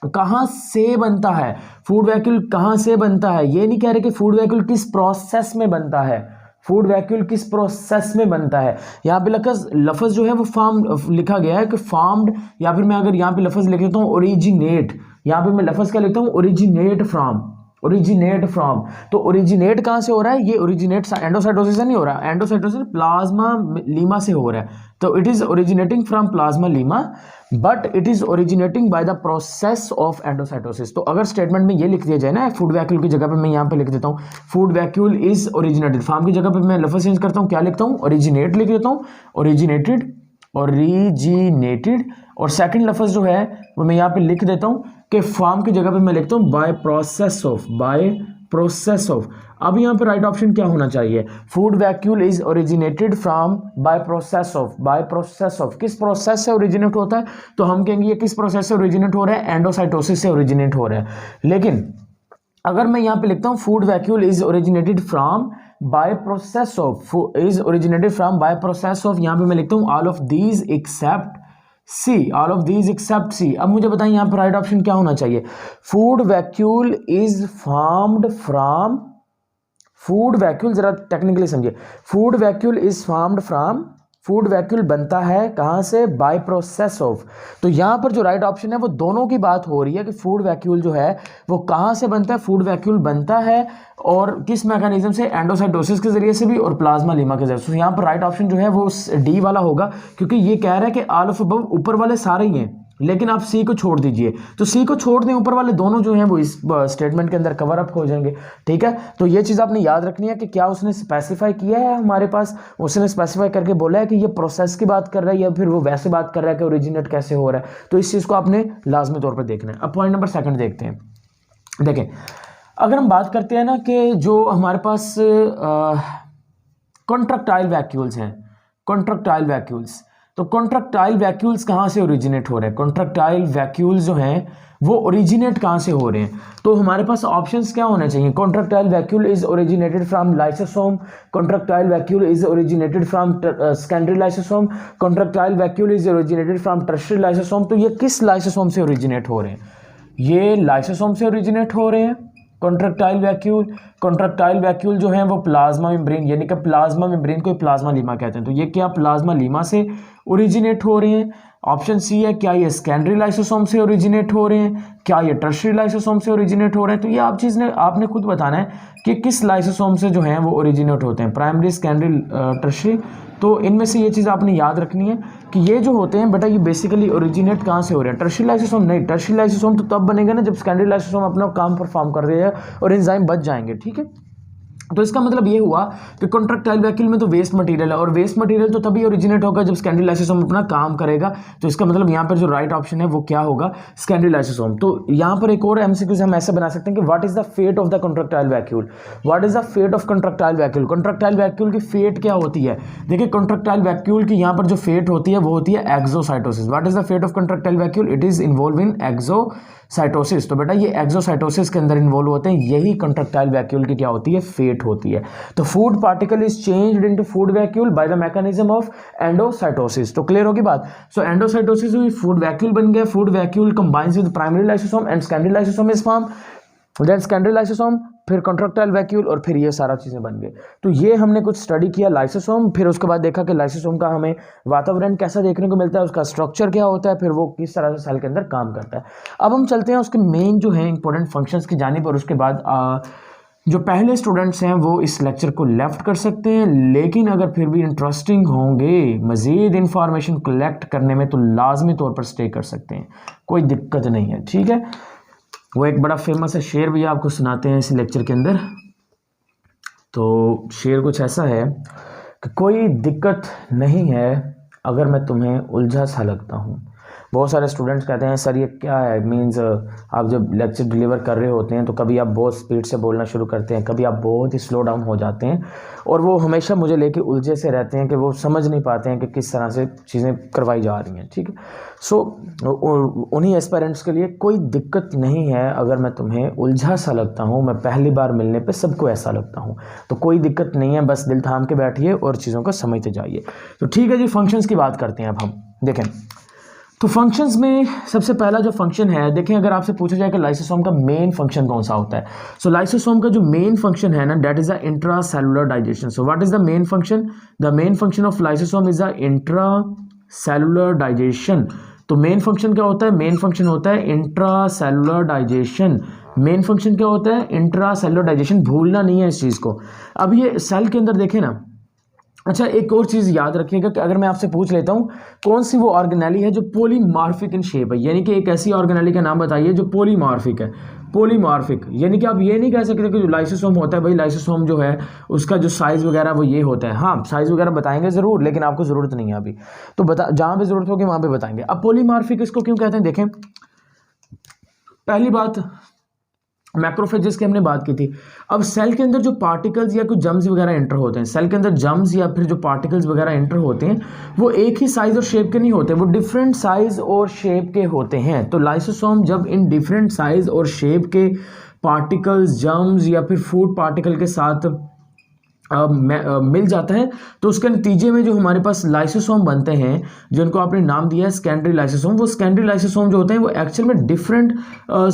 कहां से बनता है, फूड वैक्यूल कहां से बनता है, ये नहीं कह रहे कि फूड वैक्यूल किस प्रोसेस में बनता है, फूड वैक्यूल किस प्रोसेस में बनता है। यहाँ पे लफ्ज जो है वो फार्म लिखा गया है कि फार्म्ड, या फिर मैं अगर यहाँ पे लफ्ज लिख देता हूँ ओरिजिनेट, यहाँ पे मैं लफ्ज क्या लिखता हूँ ओरिजिनेट फ्रॉम। तो ओरिजिनेट कहाँ से हो रहा है, ये ओरिजिनेट एंडोसाइटोसिस से नहीं हो रहा, एंडोसाइटोसिस प्लाज्मा लीमा से हो रहा है। तो it is originating from plasma Lima but it is originating by the process of endocytosis. तो अगर स्टेटमेंट में ये लिख दिया जाए ना, फूड वैक्यूल की जगह पे मैं यहाँ पे लिख देता हूँ food vacuole is originated, form की जगह पे मैं लफ्ज चेंज करता हूँ, क्या लिखता हूँ ओरिजिनेट लिख देता हूँ, ओरिजिनेटेड, और सेकंड लफ्ज जो है वो मैं यहाँ पे लिख देता हूँ कि फार्म की जगह पे मैं लिखता हूँ बाय प्रोसेस ऑफ। अब यहाँ पे राइट ऑप्शन क्या होना चाहिए, food vacuole is originated from by process of, किस प्रोसेस से ओरिजिनेट होता है, तो हम कहेंगे ये किस प्रोसेस से ओरिजिनेट हो रहा है, एंडोसाइटोसिस से ओरिजिनेट हो रहा है। लेकिन अगर मैं यहाँ पे लिखता हूँ food vacuole is originated from by process of, यहाँ पे मैं लिखता हूँ ऑल ऑफ दीज एक्सेप्ट सी। अब मुझे बताएं यहाँ पर राइट ऑप्शन क्या होना चाहिए, food vacuole is formed from, food vacuole जरा टेक्निकली समझिए, food vacuole is formed from, food vacuole बनता है कहाँ से, बाय प्रोसेस ऑफ। तो यहाँ पर जो राइट ऑप्शन है वो दोनों की बात हो रही है कि फूड वैक्यूल जो है वो कहाँ से बनता है, फूड वैक्यूल बनता है और किस मैकेनिज्म से, एंडोसाइटोसिस के जरिए से भी और प्लाज्मा लीमा के जरिए से। यहाँ पर राइट ऑप्शन जो है वो डी वाला होगा, क्योंकि ये कह रहा है कि ऑल ऑफ अबव ऊपर वाले सारे ही हैं, लेकिन आप सी को छोड़ दीजिए, तो सी को छोड़ दें, ऊपर वाले दोनों जो हैं वो इस स्टेटमेंट के अंदर कवर अप हो जाएंगे, ठीक है। तो ये चीज़ आपने याद रखनी है कि क्या उसने स्पेसिफाई किया है, हमारे पास उसने स्पेसिफाई करके बोला है कि ये प्रोसेस की बात कर रहा है या फिर वो वैसे बात कर रहा है कि ओरिजिनेट कैसे हो रहा है। तो इस चीज़ को आपने लाजमी तौर पर देखना है। अब पॉइंट नंबर सेकंड देखते हैं। देखें अगर हम बात करते हैं ना कि जो हमारे पास कॉन्ट्रैक्टाइल वैक्यूल्स हैं, कॉन्ट्रैक्टाइल वैक्यूल्स, तो कॉन्ट्रैक्टाइल वैक्यूल्स कहाँ से ओरिजिनेट हो रहे हैं? कॉन्ट्रैक्टाइल वैक्यूल्स जो हैं वो ओरिजिनेट कहाँ से हो रहे हैं? तो हमारे पास ऑप्शंस क्या होने चाहिए? Contractile vacuole is originated from lysosome, contractile vacuole is originated from secondary lysosome, contractile vacuole is originated from tertiary lysosome. तो ये किस लाइसोसोम से ओरिजिनेट हो रहे हैं? ये लाइसोसोम से ओरिजिनेट हो रहे हैं कॉन्ट्रैक्टाइल वैक्यूल। कॉन्ट्रैक्टाइल वैक्यूल जो है वो प्लाज्मा मेम्ब्रेन, यानी कि प्लाज्मा मेम्ब्रेन को प्लाज्मा लीमा कहते हैं, तो ये क्या प्लाज्मा लीमा से ओरिजिनेट हो रहे हैं? ऑप्शन सी है, क्या ये सेकेंडरी लाइसोसोम से ओरिजिनेट हो रहे हैं, क्या ये टर्शियरी लाइसोसोम से ओरिजिनेट हो रहे हैं? तो ये आप चीज़ ने आपने खुद बताना है कि किस लाइसोसोम से जो है वो ओरिजिनेट होते हैं, प्राइमरी, सेकेंडरी, टर्शियरी। तो इनमें से ये चीज़ आपने याद रखनी है कि ये जो होते हैं बेटा, ये बेसिकली ओरिजिनेट कहाँ से हो रहे हैं? टर्शियरी लाइसोसोम नहीं, टर्शियरी लाइसोसोम तो तब बनेगा ना जब सेकेंडरी लाइसोसोम अपना काम परफॉर्म कर देगा और एंजाइम बच जाएंगे, ठीक है। तो इसका मतलब ये हुआ कि कॉन्ट्रैक्टाइल वैक्यूल में तो वेस्ट मटेरियल है, और वेस्ट मटेरियल तो तभी ओरिजिनेट होगा जब सेकेंडरी लाइसोसोम अपना काम करेगा। तो इसका मतलब यहाँ पर जो राइट ऑप्शन है वो क्या होगा? Secondary lysosome. तो यहाँ पर एक और एमसीक्यू हम ऐसे बना सकते हैं कि what is the fate of the contractile vacuole? What is the fate of contractile vacuole? Contractile vacuole की फेट क्या होती है? देखिए, कॉन्ट्रैक्टाइल वैक्यूल की यहाँ पर जो फेट होती है वो होती है exocytosis. What is the fate of contractile vacuole? It is involve in exocytosis. तो बेटा ये एक्सोसाइटोसिस के अंदर इन्वॉल्व होते हैं, यही कॉन्ट्रैक्टाइल वैक्यूल की क्या होती है? फेट होती है। तो food particle is changed into food vacuole by the mechanism of endocytosis. तो क्लियर होगी बात? सो एंडोसाइटोसिस हुई, फूड वैक्यूल बन गया, food vacuole combines with primary lysosome and secondary lysosome is form, then secondary lysosome, फिर contractile vacuole, और फिर ये सारा चीज़ें बन गई। तो ये हमने कुछ स्टडी किया लाइसोसोम, फिर उसके बाद देखा कि लाइसोसोम का हमें वातावरण कैसा देखने को मिलता है, उसका स्ट्रक्चर क्या होता है, फिर वो किस तरह से सेल के अंदर काम करता है। अब हम चलते हैं उसके मेन जो है इंपॉर्टेंट फंक्शंस की जानिब, और उसके बाद जो पहले स्टूडेंट्स हैं वो इस लेक्चर को लेफ्ट कर सकते हैं, लेकिन अगर फिर भी इंटरेस्टिंग होंगे, मज़ीद इंफॉर्मेशन कलेक्ट करने में, तो लाजमी तौर पर स्टे कर सकते हैं, कोई दिक्कत नहीं है, ठीक है। वो एक बड़ा फेमस है शेर भी आपको सुनाते हैं इस लेक्चर के अंदर। तो शेर कुछ ऐसा है कि कोई दिक्कत नहीं है अगर मैं तुम्हें उलझा सा लगता हूँ। बहुत सारे स्टूडेंट्स कहते हैं सर ये क्या है, मींस आप जब लेक्चर डिलीवर कर रहे होते हैं तो कभी आप बहुत स्पीड से बोलना शुरू करते हैं, कभी आप बहुत ही स्लो डाउन हो जाते हैं, और वो हमेशा मुझे लेके उलझे से रहते हैं कि वो समझ नहीं पाते हैं कि किस तरह से चीज़ें करवाई जा रही हैं, ठीक है। सो उन्हीं एस्पायरेंट्स के लिए कोई दिक्कत नहीं है अगर मैं तुम्हें उलझा सा लगता हूँ, मैं पहली बार मिलने पे सबको ऐसा लगता हूँ, तो कोई दिक्कत नहीं है, बस दिल थाम के बैठिए और चीज़ों को समझते जाइए। तो ठीक है जी, फंक्शंस की बात करते हैं अब हम। देखें तो फंक्शंस में सबसे पहला जो फंक्शन है, देखें अगर आपसे पूछा जाए कि लाइसोसोम का मेन फंक्शन कौन सा होता है, सो लाइसोसोम का जो मेन फंक्शन है ना, that is the intra cellular digestion. So what is the main function? The main function of lysosome is the intra cellular digestion. तो मेन फंक्शन क्या होता है? मेन फंक्शन होता है intra cellular digestion. Main function क्या होता है? Intra cellular digestion, भूलना नहीं है इस चीज़ को। अब ये सेल के अंदर देखें ना, अच्छा एक और चीज़ याद रखिएगा कि अगर मैं आपसे पूछ लेता हूँ कौन सी वो ऑर्गेनेली है जो पॉलीमॉर्फिक इन शेप है, यानी कि एक ऐसी ऑर्गेनेली का नाम बताइए जो पॉलीमॉर्फिक है। पॉलीमॉर्फिक यानी कि आप ये नहीं कह सकते कि जो लाइसोसोम होता है, भाई लाइसोसोम जो है उसका जो साइज़ वगैरह वो ये होता है। हाँ साइज़ वगैरह बताएंगे ज़रूर, लेकिन आपको ज़रूरत नहीं है अभी, तो जहाँ पे ज़रूरत होगी वहाँ पे बताएंगे। अब पॉलीमॉर्फिक इसको क्यों कहते हैं? देखें पहली बात मैक्रोफेजेस की हमने बात की थी। अब सेल के अंदर जो पार्टिकल्स या कुछ जम्स वगैरह एंटर होते हैं, सेल के अंदर जम्स या फिर जो पार्टिकल्स वगैरह एंटर होते हैं वो एक ही साइज और शेप के नहीं होते, वो डिफरेंट साइज और शेप के होते हैं। तो लाइसोसोम जब इन डिफरेंट साइज और शेप के पार्टिकल्स, जम्स या फिर फूड पार्टिकल के साथ मिल जाता है तो उसके नतीजे में जो हमारे पास लाइसोसोम बनते हैं, जिनको आपने नाम दिया है सेकेंडरी लाइसोसोम, वो सेकेंडरी लाइसोसोम जो होते हैं वो एक्चुअल में डिफरेंट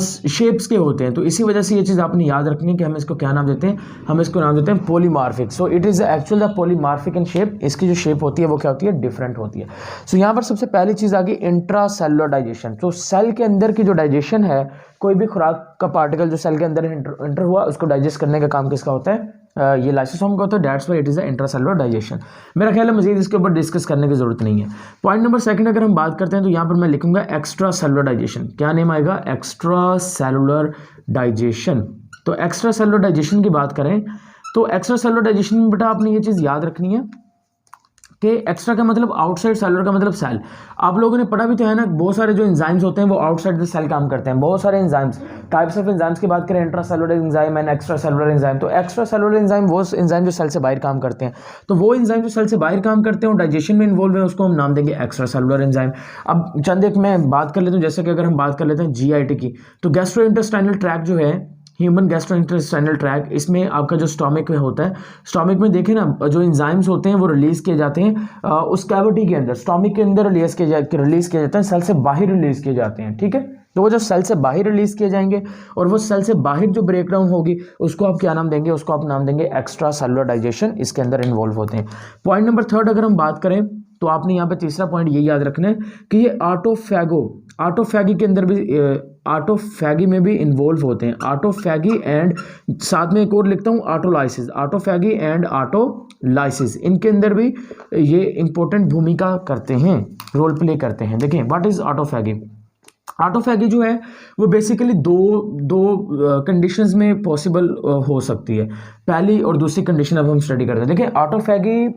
शेप्स के होते हैं। तो इसी वजह से ये चीज़ आपने याद रखनी है कि हम इसको क्या नाम देते हैं? हम इसको नाम देते हैं polymorphic. So it is actual the polymorphic in shape. इसकी जो शेप होती है वो क्या होती है? डिफरेंट होती है। सो यहाँ पर सबसे पहली चीज़ आ गई इंट्रा सेलुलर डाइजेशन। तो सेल के अंदर की जो डाइजेशन है, कोई भी खुराक का पार्टिकल जो सेल के अंदर एंटर हुआ उसको डाइजेस्ट करने का काम किसका होता है? ये लाइसोसोम का होता है। That's why it is the intracellular digestion. मेरा ख्याल है मजीद इसके ऊपर डिस्कस करने की जरूरत नहीं है। पॉइंट नंबर सेकंड अगर हम बात करते हैं तो यहाँ पर मैं लिखूंगा एक्स्ट्रा सेलुलर डाइजेशन। क्या नेम आएगा? Extra cellular digestion. तो एक्स्ट्रा सेलुलर डाइजेशन की बात करें तो एक्स्ट्रा सेलुलर डाइजेशन में बेटा आपने ये चीज़ याद रखनी है कि एक्स्ट्रा का मतलब आउटसाइड, सेलुलर का मतलब सेल। आप लोगों ने पढ़ा भी तो है ना, बहुत सारे जो एंजाइम्स होते हैं वो आउटसाइड द सेल काम करते हैं। बहुत सारे एंजाइम्स, टाइप्स ऑफ एंजाइम्स की बात करें, intra cellular enzyme and extra cellular enzyme. तो एक्स्ट्रा सेलुलर एंजाइम वो एंजाइम जो सेल से बाहर काम करते हैं, तो वो एंजाइम जो सेल से बाहर काम करते हैं और डाइजेशन में इन्वॉल्व है, उसको हम नाम देंगे एक्स्ट्रा सेलुलर एंजाइम। अब चंद एक मैं बात कर लेता हूँ, जैसे कि अगर हम बात कर लेते हैं जीआईटी की, तो गैस्ट्रो इंटेस्टाइनल ट्रैक्ट जो है, ह्यूमन गैस्ट्रोइंटेस्टाइनल ट्रैक्ट, इसमें आपका जो स्टोमिक में होता है, स्टोमिक में देखें ना, जो एंजाइम्स होते हैं वो रिलीज किए जाते हैं उस कैविटी के अंदर, स्टोमिक के अंदर रिलीज किए जाते हैं, सेल से बाहर रिलीज किए जाते हैं। ठीक है, तो वो जो सेल से बाहर रिलीज किए जाएंगे और वो सेल से बाहर जो ब्रेक डाउन होगी उसको आप क्या नाम देंगे, उसको आप नाम देंगे एक्स्ट्रा सेलुलर डाइजेशन, इसके अंदर इन्वॉल्व होते हैं। पॉइंट नंबर 3 अगर हम बात करें तो आपने यहाँ पे तीसरा पॉइंट ये याद रखना है कि ये ऑटोफैगी के अंदर भी, ऑटोफैगी में भी इन्वॉल्व होते हैं। ऑटोफैगी एंड साथ में एक और लिखता हूँ ऑटोलाइसिस, ऑटोफैगी एंड ऑटोलाइसिस, इनके अंदर भी ये इंपॉर्टेंट भूमिका करते हैं, रोल प्ले करते हैं। देखें व्हाट इज ऑटोफैगी। ऑटोफैगी जो है वो बेसिकली दो कंडीशंस में पॉसिबल हो सकती है। पहली और दूसरी कंडीशन अब हम स्टडी करते हैं। देखिए ऑटोफैगी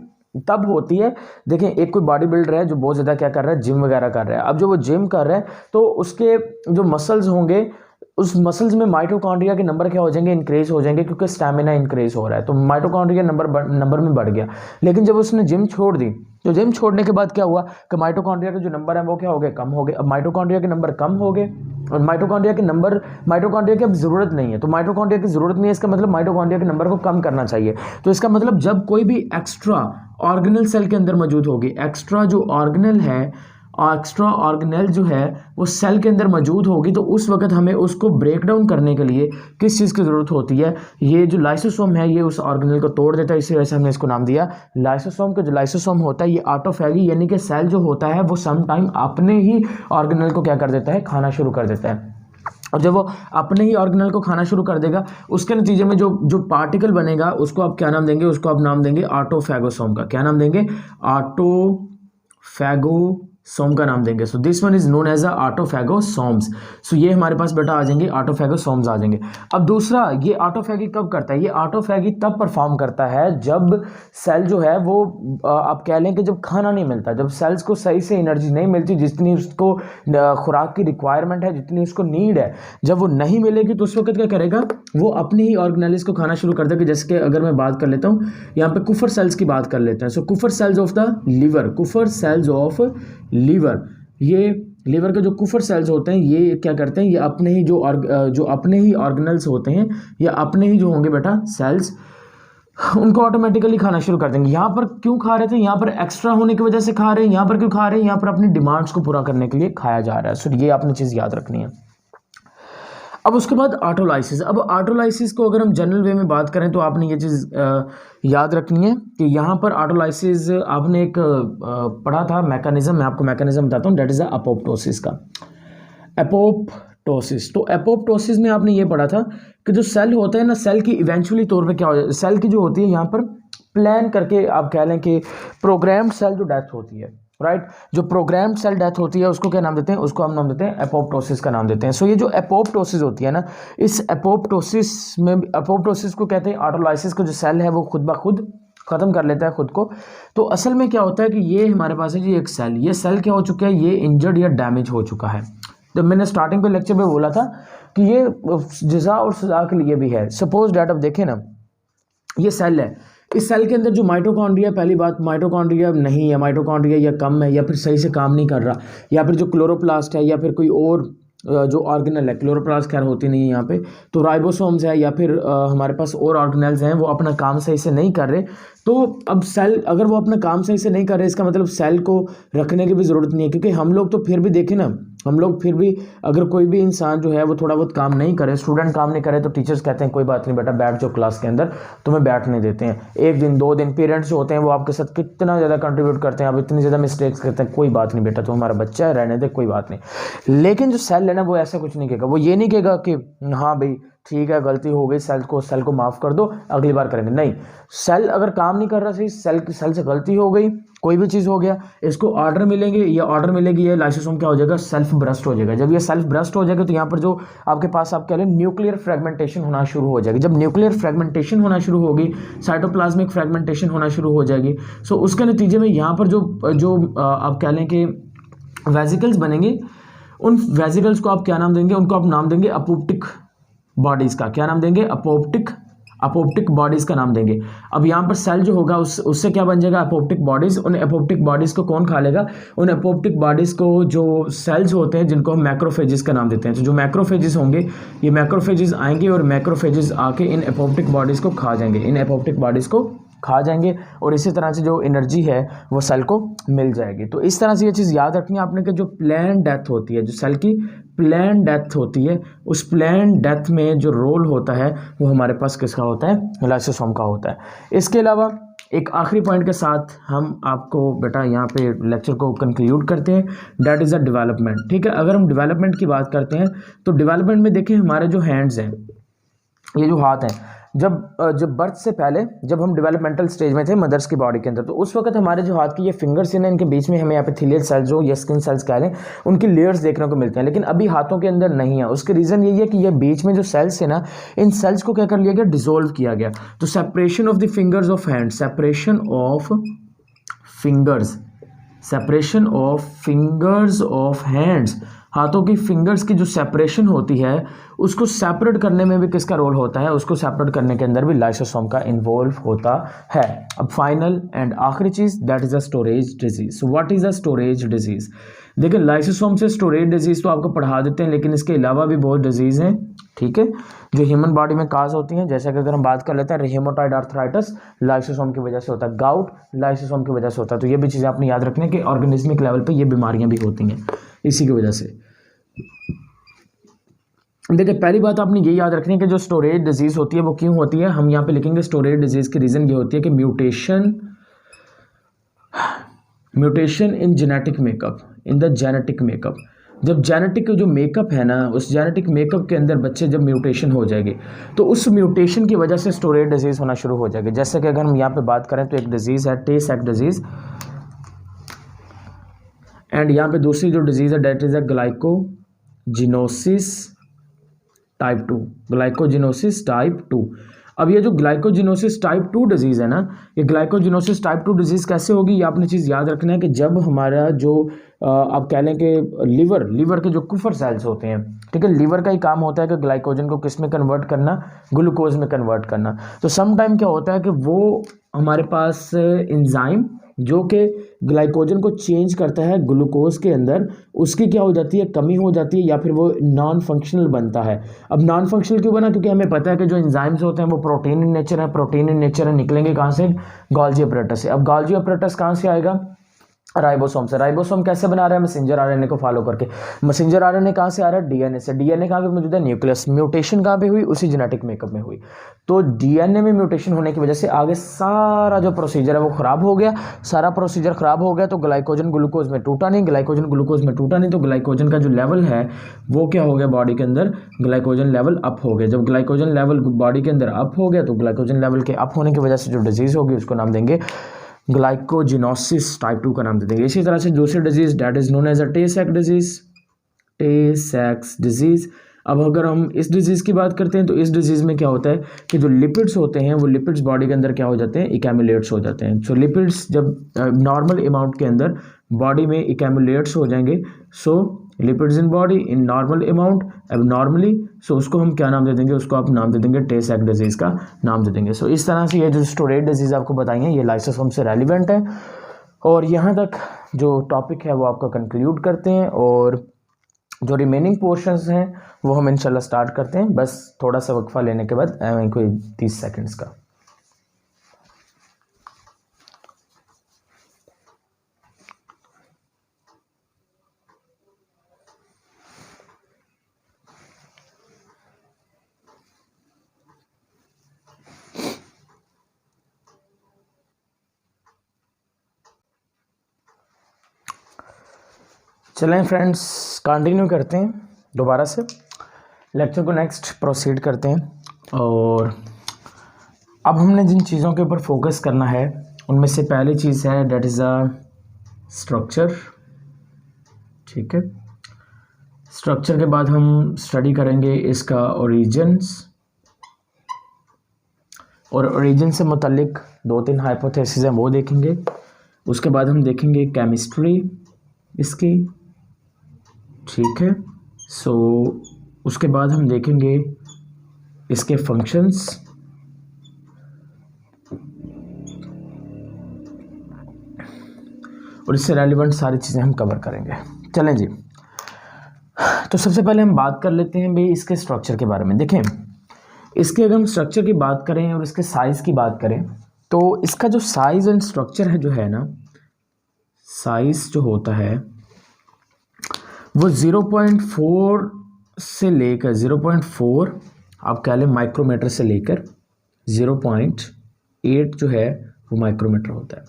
तब होती है, देखें एक कोई बॉडी बिल्डर है जो बहुत ज़्यादा क्या कर रहा है, जिम वगैरह कर रहा है। अब जो वो जिम कर रहा है तो उसके जो मसल्स होंगे, उस मसल्स में माइटोकॉन्ड्रिया के नंबर क्या हो जाएंगे, इंक्रीज हो जाएंगे, क्योंकि स्टैमिना इंक्रीज हो रहा है, तो माइटोकॉन्ड्रिया नंबर में बढ़ गया। लेकिन जब उसने जिम छोड़ दी, तो जिम छोड़ने के बाद क्या हुआ कि माइटोकॉन्ड्रिया के जो नंबर है वो क्या हो गए, कम हो गए। अब माइटोकॉन्ड्रिया के नंबर कम हो गए और माइटोकॉन्ड्रिया की अब जरूरत नहीं है, तो माइटोकॉन्ड्रिया की जरूरत नहीं है, इसका मतलब माइटोकॉन्ड्रिया के नंबर को कम करना चाहिए। तो इसका मतलब जब कोई भी एक्स्ट्रा ऑर्गेनल सेल के अंदर मौजूद होगी, एक्स्ट्रा ऑर्गेनल जो है वो सेल के अंदर मौजूद होगी, तो उस वक्त हमें उसको ब्रेक डाउन करने के लिए किस चीज़ की ज़रूरत होती है, ये जो लाइसोसोम है ये उस ऑर्गेनल को तोड़ देता है, इसी वजह से हमने इसको नाम दिया लाइसोसोम। का जो लाइसोसोम होता है ये ऑटोफैगी, यानी कि सेल जो होता है वो सम टाइम अपने ही ऑर्गेनल को क्या कर देता है, खाना शुरू कर देता है। और जब वो अपने ही ऑर्गेनल को खाना शुरू कर देगा, उसके नतीजे में जो पार्टिकल बनेगा उसको आप क्या नाम देंगे, उसको आप नाम देंगे ऑटोफैगोसोम का। क्या नाम देंगे, ऑटोफैगोसोम का नाम देंगे। So this one is known as autophagosomes. So ये हमारे पास बेटा आ जाएंगे, ऑटोफैगोसोम्स आ जाएंगे। अब दूसरा, ये ऑटोफैगी कब करता है, ये ऑटोफैगी तब परफॉर्म करता है जब सेल जो है वो आप कह लें कि जब खाना नहीं मिलता, जब सेल्स को सही से एनर्जी नहीं मिलती, जितनी उसको खुराक की रिक्वायरमेंट है, जितनी उसको नीड है, जब वो नहीं मिलेगी तो उस वक्त क्या करेगा, वो अपने ही ऑर्गेनेल्स को खाना शुरू कर देगा। जैसे कि अगर मैं बात कर लेता हूँ यहाँ पे कुफर सेल्स की बात कर लेते हैं। सो कुफर sales of the liver, Kufar sales of liver, ये लीवर के जो कुफर सेल्स होते हैं ये क्या करते हैं, ये अपने ही जो अपने ही ऑर्गेनल्स होते हैं, या अपने ही जो होंगे बेटा सेल्स, उनको ऑटोमेटिकली खाना शुरू कर देंगे। यहाँ पर क्यों खा रहे थे, यहाँ पर एक्स्ट्रा होने की वजह से खा रहे हैं। यहाँ पर क्यों खा रहे हैं, यहाँ पर अपनी डिमांड्स को पूरा करने के लिए खाया जा रहा है। सो ये आपने चीज़ याद रखनी है। अब उसके बाद ऑटोलाइसिस। अब ऑटोलाइसिस को अगर हम जनरल वे में बात करें तो आपने ये चीज़ याद रखनी है कि यहाँ पर ऑटोलाइसिस आपने एक पढ़ा था मैकेनिज्म, मैं आपको मैकेनिज्म बताता हूँ, दैट इज अपोप्टोसिस का। एपोप्टोसिस, तो एपोप्टोसिस में आपने ये पढ़ा था कि जो सेल होता है ना, सेल की इवेंचुअली तौर पे क्या हो जाए, सेल की जो होती है यहाँ पर प्लान करके आप कह लें कि प्रोग्राम्ड सेल जो डेथ होती है, राइट, जो प्रोग्राम्ड सेल डेथ होती है उसको क्या नाम देते हैं, उसको हम नाम देते हैं एपोप्टोसिस का नाम देते हैं। सो ये जो एपोप्टोसिस होती है ना, इस एपोप्टोसिस में, एपोप्टोसिस को कहते हैं ऑटोलाइसिस को, जो सेल है वो खुद ब खुद ख़त्म कर लेता है खुद को। तो असल में क्या होता है कि ये हमारे पास है जी एक सेल, ये सेल क्या हो चुका है, ये इंजर्ड या डैमेज हो चुका है। जब मैंने स्टार्टिंग पे लेक्चर में बोला था कि ये जज़ा और सज़ा के लिए भी है। सपोज डैट, अब देखें ना, ये सेल है, इस सेल के अंदर जो माइटोकॉन्ड्रिया, पहली बात माइटोकॉन्ड्रिया नहीं है, माइटोकॉन्ड्रिया या कम है, या फिर सही से काम नहीं कर रहा, या फिर जो क्लोरोप्लास्ट है, या फिर कोई और जो ऑर्गेनल है, क्लोरोप्लास्ट खैर होती नहीं है यहाँ पे, तो राइबोसोम्स है, या फिर हमारे पास और ऑर्गेनल्स हैं, वो अपना काम सही से नहीं कर रहे। तो अब सेल अगर वो अपना काम सही से नहीं कर रहे, इसका मतलब सेल को रखने की भी ज़रूरत नहीं है, क्योंकि हम लोग तो फिर भी देखें ना, हम लोग फिर भी अगर कोई भी इंसान जो है वो थोड़ा बहुत काम नहीं करे, स्टूडेंट काम नहीं करे, तो टीचर्स कहते हैं कोई बात नहीं बेटा बैठ जाओ क्लास के अंदर, तुम्हें बैठने देते हैं। एक दिन 2 दिन पेरेंट्स जो होते हैं वो आपके साथ कितना ज़्यादा कंट्रीब्यूट करते हैं, आप इतनी ज़्यादा मिस्टेक्स करते हैं, कोई बात नहीं बेटा, तो हमारा बच्चा है, रहने दे, कोई बात नहीं। लेकिन जो सेल है ना वो ऐसा कुछ नहीं कहेगा, वो ये नहीं कहेगा कि हाँ भाई ठीक है गलती हो गई, सेल को माफ़ कर दो, अगली बार करेंगे। नहीं, सेल अगर काम नहीं कर रहा सही, सेल से गलती हो गई, कोई भी चीज़ हो गया, इसको ऑर्डर मिलेंगे, ये ऑर्डर मिलेगी, ये लाइसोसोम क्या हो जाएगा, सेल्फ ब्रस्ट हो जाएगा। जब ये सेल्फ ब्रस्ट हो जाएगा तो यहाँ पर जो आपके पास आप कह लें न्यूक्लियर फ्रेगमेंटेशन होना शुरू हो जाएगी। जब न्यूक्लियर फ्रेगमेंटेशन होना शुरू होगी, साइटोप्लाज्मिक फ्रेगमेंटेशन होना शुरू हो जाएगी। सो उसके नतीजे में यहाँ पर जो आप कह लें कि वेजिकल्स बनेंगे, उन वेजिकल्स को आप क्या नाम देंगे, उनको आप नाम देंगे अपोप्टिक बॉडीज का। क्या नाम देंगे, अपोप्टिक बॉडीज का नाम देंगे। अब यहाँ पर सेल जो होगा उससे क्या बन जाएगा, अपोप्टिक बॉडीज। उन अपोप्टिक बॉडीज को कौन खा लेगा, उन अपोप्टिक बॉडीज को जो सेल्स होते हैं जिनको हम मैक्रोफेजेस का नाम देते हैं। तो जो मैक्रोफेजेस होंगे, ये मैक्रोफेजेस आएंगे और मैक्रोफेजेस आके इन अपोप्टिक बॉडीज को खा जाएंगे, इन अपोप्टिक बॉडीज को खा जाएंगे, और इसी तरह से जो एनर्जी है वो सेल को मिल जाएगी। तो इस तरह से ये चीज़ याद रखनी है आपने कि जो प्लान डेथ होती है, जो सेल की प्लान डेथ होती है, उस प्लान डेथ में जो रोल होता है वो हमारे पास किसका होता है, लाइसोसोम का होता है। इसके अलावा एक आखिरी पॉइंट के साथ हम आपको बेटा यहाँ पे लेक्चर को कंक्लूड करते हैं, दैट इज़ अ डेवलपमेंट। ठीक है, अगर हम डेवलपमेंट की बात करते हैं तो डेवलपमेंट में देखें हमारे जो हैंड्स हैं, ये जो हाथ हैं, जब बर्थ से पहले जब हम डेवलपमेंटल स्टेज में थे मदर्स की बॉडी के अंदर, तो उस वक्त हमारे जो हाथ की ये फिंगर्स हैं, इनके बीच में हमें एपिथेलियल सेल्स जो या स्किन सेल्स कह लें, उनकी लेयर्स देखने को मिलते हैं, लेकिन अभी हाथों के अंदर नहीं है। उसके रीज़न यही है कि ये बीच में जो सेल्स है ना, इन सेल्स को क्या कर लिया गया, डिसोल्व किया गया। तो separation of the fingers of hand, separation of fingers of hands, हाथों की फिंगर्स की जो सेपरेशन होती है, उसको सेपरेट करने में भी किसका रोल होता है, उसको सेपरेट करने के अंदर भी लाइसोसोम का इन्वॉल्व होता है। अब फाइनल एंड आखिरी चीज, that is a storage disease. So what is a storage disease? देखिए लाइसोसोम से स्टोरेज डिजीज तो आपको पढ़ा देते हैं, लेकिन इसके अलावा भी बहुत डिजीज हैं, ठीक है, जो ह्यूमन बॉडी में काज होती हैं। जैसे कि अगर हम बात कर लेते हैं रिहेमेटॉइड आर्थराइटिस, लाइसोसोम की वजह से होता है। गाउट लाइसोसोम की वजह से होता है। तो ये भी चीज़ें आपने याद रखनी है कि ऑर्गेनिज्मिक लेवल पे ये बीमारियां भी होती हैं इसी की वजह से। देखिए पहली बात आपने ये याद रखनी है कि जो स्टोरेज डिजीज होती है वो क्यों होती है। हम यहाँ पे लिखेंगे स्टोरेज डिजीज की रीज़न ये होती है कि mutation in genetic makeup, in the genetic makeup. जब जेनेटिक जो मेकअप है ना, उस जेनेटिक मेकअप के अंदर बच्चे जब म्यूटेशन हो जाएगी, तो उस म्यूटेशन की वजह से स्टोरेज डिजीज़ होना शुरू हो जाएगी। जैसे कि अगर हम यहाँ पे बात करें तो एक डिजीज़ है टे सैक डिजीज़, एंड यहाँ पे दूसरी जो डिजीज़ है that is a glycogenosis type 2, glycogenosis type 2। अब ये जो ग्लाइकोजिनोसिस टाइप 2 डिजीज़ है ना, ये ग्लाइकोजिनोसिस टाइप 2 डिजीज़ कैसे होगी, ये आपने चीज़ याद रखना है कि जब हमारा जो आप कह लें कि लीवर के जो कुफर सेल्स होते हैं, ठीक है, लीवर का ही काम होता है कि ग्लाइकोजन को किस में कन्वर्ट करना, ग्लूकोज में कन्वर्ट करना। तो सम टाइम क्या होता है कि वो हमारे पास एंजाइम जो कि ग्लाइकोजन को चेंज करता है ग्लूकोज के अंदर, उसकी क्या हो जाती है, कमी हो जाती है, या फिर वो नॉन फंक्शनल बनता है। अब नॉन फंक्शनल क्यों बना, क्योंकि हमें पता है कि जो एंजाइम्स होते हैं वो प्रोटीन इन नेचर है, प्रोटीन इन नेचर है, निकलेंगे कहाँ से, गोल्जी अपरेटस से। अब गोल्जी अपरेटस कहाँ से आएगा, राइबोसोम से। राइबोसोम कैसे बना रहा है, मैसेंजर आरएनए को फॉलो करके। मैसेंजर आरएनए कहाँ से आ रहा है, डीएनए से। डीएनए कहाँ पे मौजूद है, न्यूक्लियस। म्यूटेशन कहाँ पे हुई, उसी जेनेटिक मेकअप में हुई। तो डीएनए में म्यूटेशन होने की वजह से आगे सारा जो प्रोसीजर है वो खराब हो गया। सारा प्रोसीजर खराब हो गया तो ग्लाइकोजन ग्लूकोज में टूटा नहीं, ग्लाइकोजन ग्लूकोज में टूटा नहीं, तो ग्लाइकोजन का जो लेवल है वो क्या हो गया, बॉडी के अंदर ग्लाइकोजन लेवल अप हो गया। जब ग्लाइकोजन लेवल बॉडी के अंदर अप हो गया तो ग्लाइकोजन लेवल के अप होने की वजह से जो डिजीज होगी उसको नाम देंगे ग्लाइकोजिनोसिस टाइप 2 का नाम दे देंगे। इसी तरह से दूसरी disease that is known as a Tay Sachs disease. अब अगर हम इस डिजीज़ की बात करते हैं तो इस डिजीज़ में क्या होता है कि जो लिपिड्स होते हैं वो लिपिड्स बॉडी के अंदर क्या हो जाते हैं, इकैमुलेट्स हो जाते हैं। सो लिपिड्स जब नॉर्मल अमाउंट के अंदर बॉडी में इकैमुलेट्स हो जाएंगे, so lipids in body in normal amount abnormally, so उसको हम क्या नाम दे देंगे, उसको आप नाम दे देंगे टे सैक डिजीज़ का नाम दे देंगे। सो इस तरह से ये जो स्टोरेज डिजीज़ आपको बताई हैं ये लाइसोसोम से रेलिवेंट है। और यहाँ तक जो टॉपिक है वो आपका कंक्लूड करते हैं, और जो रिमेनिंग पोर्शंस हैं वो हम इंशाल्लाह स्टार्ट करते हैं, बस थोड़ा सा वक्फा लेने के बाद कोई 30 सेकंड्स का। चलें फ्रेंड्स कंटिन्यू करते हैं दोबारा से। लेक्चर को नेक्स्ट प्रोसीड करते हैं। और अब हमने जिन चीज़ों के ऊपर फोकस करना है उनमें से पहली चीज़ है डेट इज़ अ स्ट्रक्चर। ठीक है, स्ट्रक्चर के बाद हम स्टडी करेंगे इसका ओरिजिन्स, और ओरिजिन से मुतल्लिक 2-3 हाइपोथेसिस हैं वो देखेंगे। उसके बाद हम देखेंगे केमिस्ट्री इसकी। ठीक है, सो उसके बाद हम देखेंगे इसके फंक्शंस, और इससे रेलिवेंट सारी चीज़ें हम कवर करेंगे। चलें जी, तो सबसे पहले हम बात कर लेते हैं भाई इसके स्ट्रक्चर के बारे में। देखें, इसके अगर हम स्ट्रक्चर की बात करें और इसके साइज़ की बात करें तो इसका जो साइज़ एंड स्ट्रक्चर है जो है ना, साइज़ जो होता है वो 0.4 से लेकर 0.4 आप कह लें माइक्रोमीटर से लेकर 0.8 जो है वो माइक्रोमीटर होता है।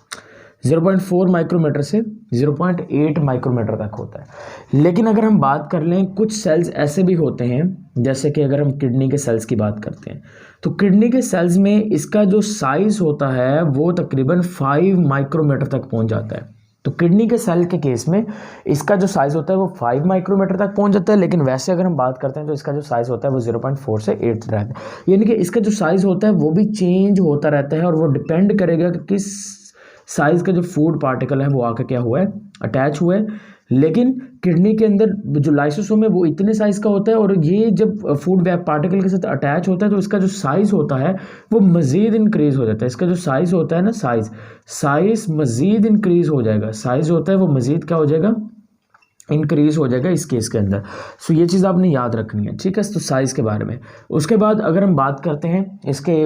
0.4 माइक्रोमीटर से 0.8 माइक्रोमीटर तक होता है। लेकिन अगर हम बात कर लें, कुछ सेल्स ऐसे भी होते हैं, जैसे कि अगर हम किडनी के सेल्स की बात करते हैं तो किडनी के सेल्स में इसका जो साइज़ होता है वो तकरीबन 5 माइक्रोमीटर तक पहुंच जाता है। तो किडनी के सेल के केस में इसका जो साइज़ होता है वो 5 माइक्रोमीटर तक पहुंच जाता है। लेकिन वैसे अगर हम बात करते हैं तो इसका जो साइज़ होता है वो 0.4 से 8 रहता है। यानी कि इसका जो साइज़ होता है वो भी चेंज होता रहता है, और वो डिपेंड करेगा कि किस साइज़ का जो फूड पार्टिकल है वो आकर क्या हुआ है, अटैच हुआ है। लेकिन किडनी के अंदर जो लाइसोसोम है वो इतने साइज़ का होता है, और ये जब फूड पार्टिकल के साथ अटैच होता है तो इसका जो साइज़ होता है वो मज़ीद इंक्रीज़ हो जाता है। इसका जो साइज़ होता है ना, साइज़ मज़ीद इंक्रीज़ हो जाएगा। साइज़ होता है वो मज़ीद क्या हो जाएगा, इंक्रीज़ हो जाएगा इस केस के अंदर। सो ये चीज़ आपने याद रखनी है। ठीक है, तो साइज़ के बारे में। उसके बाद अगर हम बात करते हैं इसके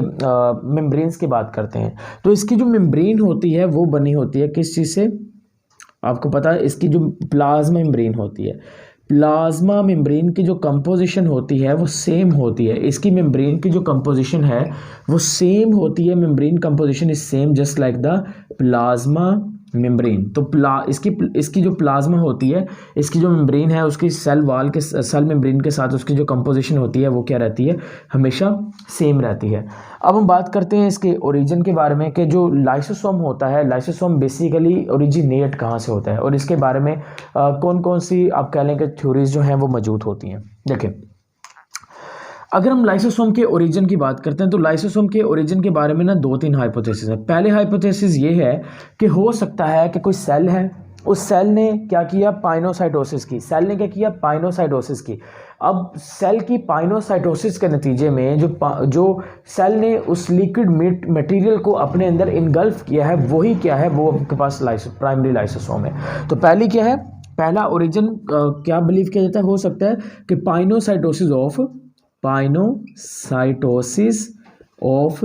मेम्ब्रेन्स की बात करते हैं तो इसकी जो मेम्ब्रेन होती है वो बनी होती है किस चीज़ से, आपको पता है, इसकी जो प्लाज्मा मेम्ब्रेन होती है, प्लाज्मा मेम्ब्रेन की जो कंपोजिशन होती है वो सेम होती है। इसकी मेम्ब्रेन की जो कंपोजिशन है वो सेम होती है। Membrane composition is same just like the plasma membrane. तो इसकी जो प्लाज्मा होती है, इसकी जो मेम्ब्रेन है, उसकी सेल मेम्ब्रेन के साथ उसकी जो कंपोजिशन होती है वो क्या रहती है, हमेशा सेम रहती है। अब हम बात करते हैं इसके ओरिजिन के बारे में कि जो लाइसोसोम होता है, लाइसोसोम बेसिकली ओरिजिनेट कहाँ से होता है, और इसके बारे में कौन कौन सी आप कह लें कि थ्योरीज जो हैं वो मौजूद होती हैं। देखें, अगर हम लाइसोसोम के ओरिजिन की बात करते हैं तो लाइसोसोम के ओरिजिन के बारे में ना 2-3 हाइपोथेसिस है। पहले हाइपोथेसिस ये है कि हो सकता है कि कोई सेल है, उस सेल ने क्या किया, पाइनोसाइटोसिस की। सेल ने क्या किया, पाइनोसाइटोसिस की। अब सेल की पाइनोसाइटोसिस के नतीजे में जो सेल ने उस लिक्विड मटेरियल को अपने अंदर इनगल्फ किया है, वही क्या है, वो आपके पास प्राइमरी लाइसोसोम है। तो पहली क्या है, पहला ओरिजिन क्या बिलीव किया जाता है, हो सकता है कि पाइनोसाइटोसिस ऑफ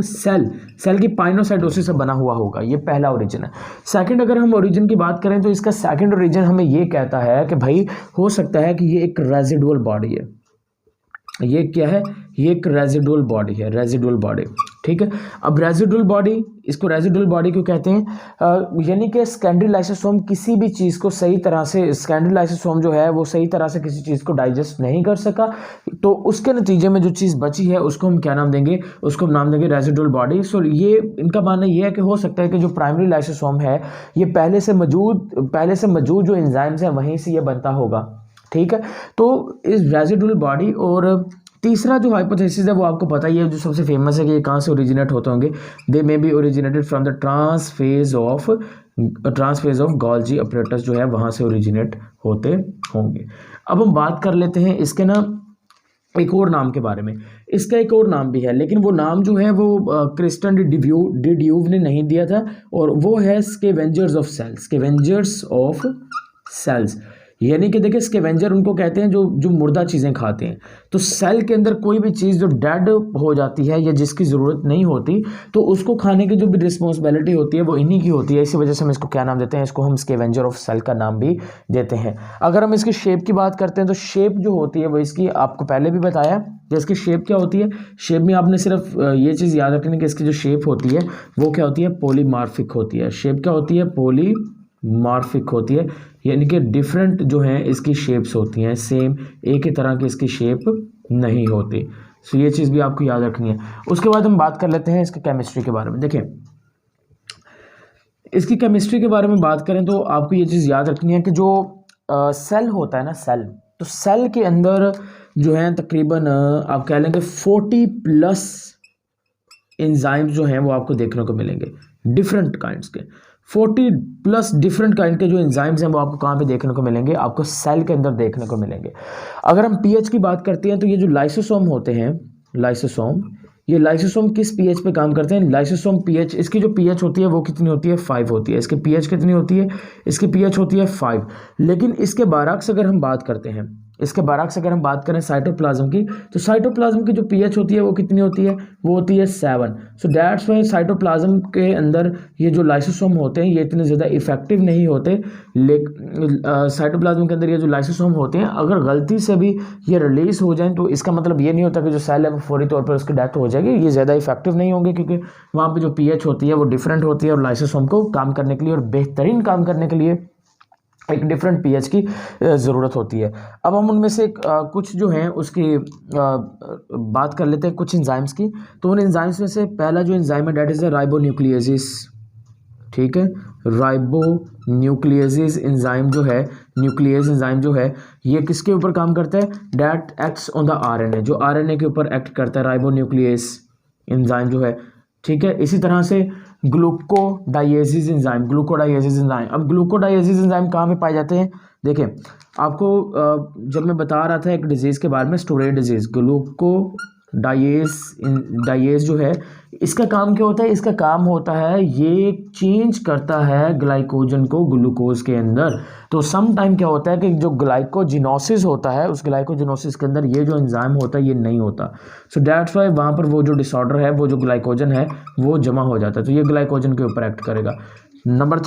सेल की पाइनोसाइटोसिस से बना हुआ होगा। ये पहला ओरिजिन है। सेकंड, अगर हम ओरिजिन की बात करें तो इसका सेकंड ओरिजिन हमें ये कहता है कि भाई हो सकता है कि ये एक रेजिडुअल बॉडी है। ये क्या है, ये एक रेजिडुअल बॉडी है, रेजिडुअल बॉडी। ठीक है, अब रेजिडुअल बॉडी, इसको रेजिडुअल बॉडी क्यों कहते हैं, यानी कि सेकेंडरी लाइसोसोम किसी भी चीज़ को सही तरह से, सेकेंडरी लाइसोसोम जो है वो सही तरह से किसी चीज़ को डाइजेस्ट नहीं कर सका, तो उसके नतीजे में जो चीज़ बची है उसको हम क्या नाम देंगे, उसको हम नाम देंगे रेजिडुअल बॉडी। सो ये इनका मानना ये है कि हो सकता है कि जो प्राइमरी लाइसोसोम है ये पहले से मौजूद जो एंजाइम्स हैं वहीं से ये बनता होगा। ठीक है, तो इस रेजिडुअल बॉडी। और तीसरा जो हाइपोथेसिस है वो आपको पता ही है, जो सबसे फेमस है कि ये कहाँ से ओरिजिनेट होते होंगे, they may be originated from the trans face of Golgi apparatus, जो है वहाँ से ओरिजिनेट होते होंगे। अब हम बात कर लेते हैं इसके ना एक और नाम के बारे में। इसका एक और नाम भी है, लेकिन वो नाम जो है वो क्रिस्टन डिड्यूव ने नहीं दिया था, और वो है स्कैवेंजर्स ऑफ सेल्स। यानी कि देखिए, स्कैवेंजर उनको कहते हैं जो मुर्दा चीज़ें खाते हैं। तो सेल के अंदर कोई भी चीज़ जो डेड हो जाती है या जिसकी ज़रूरत नहीं होती, तो उसको खाने की जो भी रिस्पॉन्सिबिलिटी होती है वो इन्हीं की होती है। इसी वजह से हम इसको क्या नाम देते हैं, इसको हम स्कैवेंजर ऑफ सेल का नाम भी देते हैं। अगर हम इसकी शेप की बात करते हैं तो शेप जो होती है वो इसकी आपको पहले भी बताया कि इसकी शेप क्या होती है। शेप में आपने सिर्फ ये चीज़ याद रखनी है कि इसकी जो शेप होती है वो क्या होती है, पॉलीमार्फिक होती है। शेप क्या होती है, पॉलीमार्फिक होती है, यानी कि डिफरेंट जो हैं इसकी शेप्स होती हैं, सेम एक ही तरह की इसकी शेप नहीं होती। सो ये चीज़ भी आपको याद रखनी है। उसके बाद हम बात कर लेते हैं इसके केमिस्ट्री के बारे में। देखें, इसकी केमिस्ट्री के बारे में बात करें तो आपको ये चीज़ याद रखनी है कि जो सेल होता है ना, सेल, तो सेल के अंदर जो है तकरीबन आप कह लेंगे 40+ एंजाइम्स जो हैं वो आपको देखने को मिलेंगे, डिफरेंट काइंड्स के। 40+ डिफरेंट काइंड के जो एंजाइम्स हैं वो आपको कहाँ पे देखने को मिलेंगे? आपको सेल के अंदर देखने को मिलेंगे। अगर हम पीएच की बात करते हैं तो ये जो लाइसोसोम होते हैं, लाइसोसोम, ये लाइसोसोम किस पीएच पे काम करते हैं? लाइसोसोम पीएच, इसकी जो पीएच होती है वो कितनी होती है? 5 होती है। इसकी पीएच कितनी होती है? इसकी पीएच होती है 5। लेकिन इसके बारक्स अगर हम बात करते हैं, इसके बारक्स अगर हम बात करें साइटोप्लाज्म की, तो साइटोप्लाज्म की जो पीएच होती है वो कितनी होती है? वो होती है 7। सो दैट्स वाई साइटोप्लाज्म के अंदर ये जो लाइसोसोम होते हैं ये इतने ज़्यादा इफेक्टिव नहीं होते। लेकिन साइटोप्लाज्म के अंदर ये जो लाइसोसोम होते हैं अगर गलती से भी ये रिलीज हो जाएं तो इसका मतलब ये नहीं होता कि जो सेल है वो फौरी तौर पर उसकी डेथ हो जाएगी। ये ज़्यादा इफेक्टिव नहीं होंगे क्योंकि वहाँ पर जो पीएच होती है वो डिफरेंट होती है और लाइसोसोम को काम करने के लिए और बेहतरीन काम करने के लिए एक डिफरेंट पीएच की ज़रूरत होती है। अब हम उनमें से कुछ जो हैं उसकी बात कर लेते हैं, कुछ एंजाइम्स की। तो उन एंजाइम्स में से पहला जो एंजाइम है डेट इज़ द राइबोन्यूक्लियेसिस। ठीक है, राइबोन्यूक्लियेसिस एंजाइम जो है, न्यूक्लियस एंजाइम जो है, ये किसके ऊपर काम करता है? That acts on the RNA, जो आरएनए के ऊपर एक्ट करता है राइबोन्यूक्लियेस एंजाइम जो है। ठीक है, इसी तरह से ग्लूकोडाइएसिस एंजाइम, ग्लूकोडाइएसिस एंजाइम। अब ग्लूकोडाइएसिस एंजाइम कहाँ पे पाए जाते हैं? देखें, आपको जब मैं बता रहा था एक डिजीज़ के बारे में, स्टोरेज डिजीज़, डाइएस जो है, इसका काम क्या होता है? इसका काम होता है ये चेंज करता है ग्लाइकोजन को ग्लूकोज के अंदर। तो सम टाइम क्या होता है कि जो ग्लाइकोजिनोसिस होता है उस ग्लाइकोजिनोसिस के अंदर ये जो एंजाइम होता है ये नहीं होता। सो दैट्स वाई वहाँ पर वो जो डिसऑर्डर है, वो जो ग्लाइकोजन है वो जमा हो जाता है। तो ये ग्लाइकोजन के ऊपर एक्ट करेगा। नंबर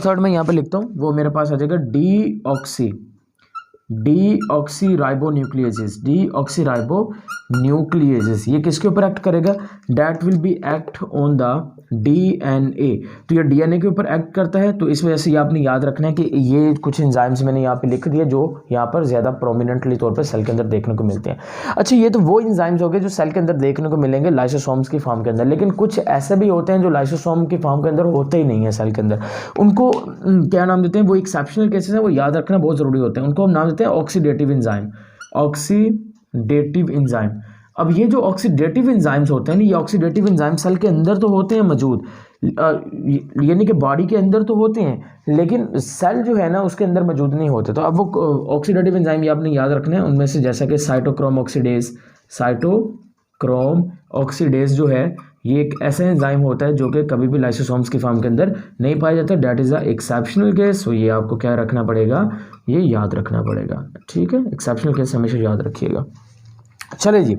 थर्ड मैं यहाँ पर लिखता हूँ, वो मेरे पास आ जाएगा डीऑक्सीराइबोन्यूक्लियेसिस। डीऑक्सीराइबोन्यूक्लियेसिस ये किसके ऊपर एक्ट करेगा? That will be act on the DNA. तो ये डीएनए के ऊपर एक्ट करता है। तो इस वजह से ये आपने याद रखना है कि ये कुछ एंजाइम्स मैंने यहाँ पे लिख दिए जो यहाँ पर ज़्यादा प्रोमिनेंटली तौर पर सेल के अंदर देखने को मिलते हैं। अच्छा, ये तो वो एंजाइम्स हो गए जो सेल के अंदर देखने को मिलेंगे लाइसोसोम्स की फॉर्म के अंदर। लेकिन कुछ ऐसे भी होते हैं जो लाइसोसोम की फॉर्म के अंदर होते ही नहीं है सेल के अंदर। उनको क्या नाम देते हैं? वो एक्सेप्शनल केसेस हैं, वो याद रखना बहुत ज़रूरी होते हैं। उनको हम नाम देते हैं ऑक्सीडेटिव एंजाइम। Oxidative enzyme. अब ये जो ऑक्सीडेटिव एंजाइम्स होते हैं ना, ये ऑक्सीडेटिव एंजाइम सेल के अंदर तो होते हैं मौजूद, यानी कि बॉडी के अंदर तो होते हैं, लेकिन सेल जो है ना उसके अंदर मौजूद नहीं होते। तो अब वो ऑक्सीडेटिव एंजाइम ये आपने याद रखना है। उनमें से जैसा कि साइटोक्रोम ऑक्सीडेज जो है ये एक ऐसा एंजाइम होता है जो कि कभी भी लाइसोसोम्स की फॉर्म के अंदर नहीं पाया जाता। Date is a exceptional case. तो ये आपको क्या रखना पड़ेगा? ये याद रखना पड़ेगा। ठीक है, एक्सेप्शनल केस हमेशा याद रखिएगा। चले जी,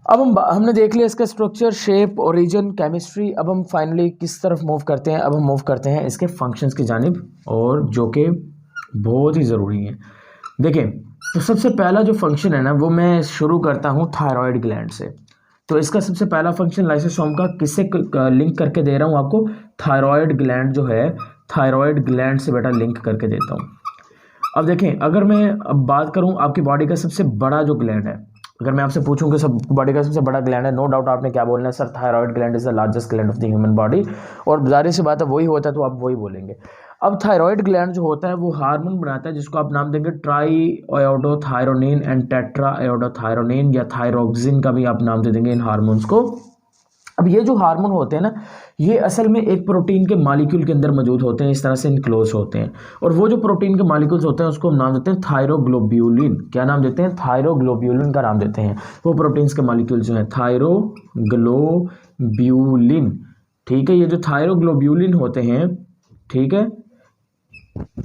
अब हमने देख लिया इसका स्ट्रक्चर, शेप, ओरिजिन, केमिस्ट्री। अब हम फाइनली किस तरफ मूव करते हैं? अब हम मूव करते हैं इसके फंक्शंस की जानिब, और जो कि बहुत ही ज़रूरी हैं। देखें, तो सबसे पहला जो फंक्शन है ना वो मैं शुरू करता हूँ थायराइड ग्लैंड से। तो इसका सबसे पहला फंक्शन लाइसोसोम का किससे लिंक करके दे रहा हूँ आपको? थायराइड ग्लैंड जो है, थायराइड ग्लैंड से बेटा लिंक करके देता हूँ। अब देखें, अगर मैं अब बात करूँ आपकी बॉडी का सबसे बड़ा जो ग्लैंड है, अगर मैं आपसे पूछूं कि सब बॉडी का सबसे बड़ा ग्लैंड है, नो डाउट आपने क्या बोलना है? Sir, thyroid gland is the largest gland of the human body. और जाहिर सी बात है वही होता है तो आप वही बोलेंगे। अब थायराइड ग्लैंड जो होता है वो हार्मोन बनाता है जिसको आप नाम देंगे ट्राईआयोडोथायरोनिन एंड टेट्राआयोडोथायरोनिन, या थायरोक्सिन का भी आप नाम दे देंगे इन हार्मोन्स को। अब ये जो हार्मोन होते हैं ना, ये असल में एक प्रोटीन के मॉलिक्यूल के अंदर मौजूद होते हैं, इस तरह से इनक्लोज होते हैं। और वो जो प्रोटीन के मॉलिक्यूल्स होते हैं उसको हम नाम देते हैं थायरोग्लोब्यूलिन। क्या नाम देते हैं? थायरोग्लोब्यूलिन का नाम देते हैं। वो प्रोटीन्स के मॉलिक्यूल्स जो हैं थायरोग्लोब्यूलिन। ठीक है, ये जो थायरोग्लोब्यूलिन होते हैं, ठीक है,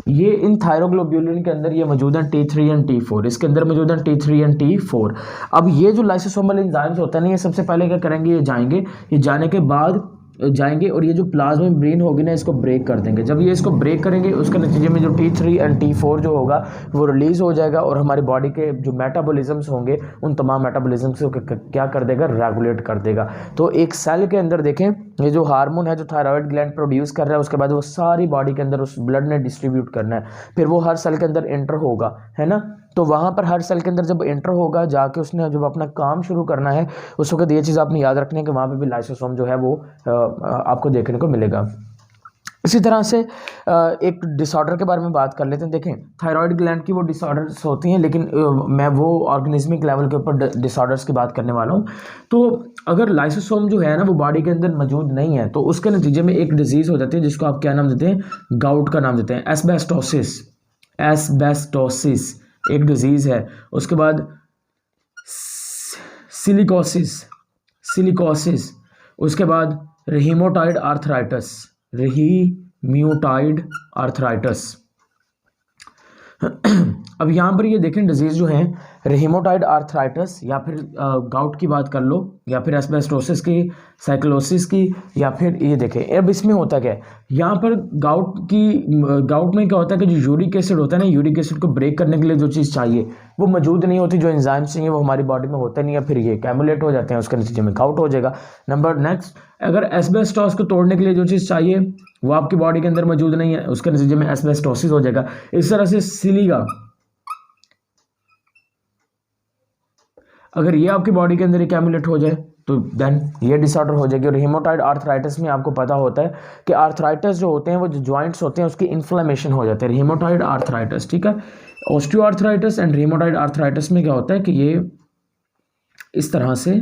ये इन थायरोग्लोब्यूलिन के अंदर ये मौजूद है T3 एंड T4। इसके अंदर मौजूद है T3 एंड T4। अब ये जो लाइसोसोमल एंजाइम्स होते हैं ना, ये सबसे पहले क्या करेंगे? ये जाएंगे, ये जाने के बाद जाएंगे और ये जो प्लाज्मा मेम्ब्रेन होगी ना इसको ब्रेक कर देंगे। जब ये इसको ब्रेक करेंगे उसके नतीजे में जो T3 एंड T4 जो होगा वो रिलीज़ हो जाएगा और हमारी बॉडी के जो मेटाबॉलिज्म्स होंगे उन तमाम मेटाबॉलिज्म्स को क्या कर देगा? रेगुलेट कर देगा। तो एक सेल के अंदर देखें, ये जो हार्मोन है जो थायराइड ग्लैंड प्रोड्यूस कर रहा है, उसके बाद वो सारी बॉडी के अंदर उस ब्लड ने डिस्ट्रीब्यूट करना है, फिर वो हर सेल के अंदर एंटर होगा, है ना। तो वहाँ पर हर सेल के अंदर जब एंटर होगा जाके उसने जब अपना काम शुरू करना है उस वक्त ये चीज़ आपने याद रखनी है कि वहाँ पे भी लाइसोसोम जो है वो आपको देखने को मिलेगा। इसी तरह से एक डिसऑर्डर के बारे में बात कर लेते हैं। देखें थायराइड ग्लैंड की वो डिसऑर्डर्स होती हैं, लेकिन मैं वो ऑर्गेनिज्मिक लेवल के ऊपर डिसऑर्डर्स की बात करने वाला हूँ। तो अगर लाइसोसोम जो है ना वो बॉडी के अंदर मौजूद नहीं है तो उसके नतीजे में एक डिजीज़ हो जाती है जिसको आप क्या नाम देते हैं, गाउट का नाम देते हैं। एस्बेस्टोसिस, एस्बेस्टोसिस एक डिजीज़ है। उसके बाद सिलिकोसिस, सिलिकोसिस, उसके बाद रिहीमोटाइड आर्थराइटिस, रिहीम्यूटाइड आर्थराइटिस। अब यहाँ पर ये देखें डिजीज़ जो है रिहीमोटाइड आर्थराइटिस या फिर गाउट की बात कर लो या फिर एस्बेस्टोसिस की, साइक्लोसिस की, या फिर ये देखें अब इसमें होता क्या है, यहाँ पर गाउट में क्या होता है कि जो यूरिक एसिड होता है ना, यूरिक एसिड को ब्रेक करने के लिए जो चीज़ चाहिए वो मौजूद नहीं होती, जो एंजाइम्स चाहिए वो हमारी बॉडी में होता नहीं है, फिर ये कैमुलेट हो जाते हैं, उसके नतीजे में गाउट हो जाएगा। नंबर नेक्स्ट, अगर एस्बेस्टोस को तोड़ने के लिए जो चीज़ चाहिए वो आपकी बॉडी के अंदर मौजूद नहीं है, उसके नतीजे में एस्बेस्टोसिस हो जाएगा। इस तरह से सिलिका, अगर ये आपकी बॉडी के अंदर कैमुलेट हो जाए तो देन ये डिसऑर्डर हो जाएगी। और हीमोटाइड आर्थराइटिस में आपको पता होता है कि आर्थराइटिस जो होते हैं वो जो जॉइंट्स होते हैं उसकी इन्फ्लेमेशन हो जाते हैं, हीमोटाइड आर्थराइटिस, ठीक है। ऑस्टियोआर्थराइटिस एंड हीमोटाइड आर्थराइटिस में क्या होता है कि ये इस तरह से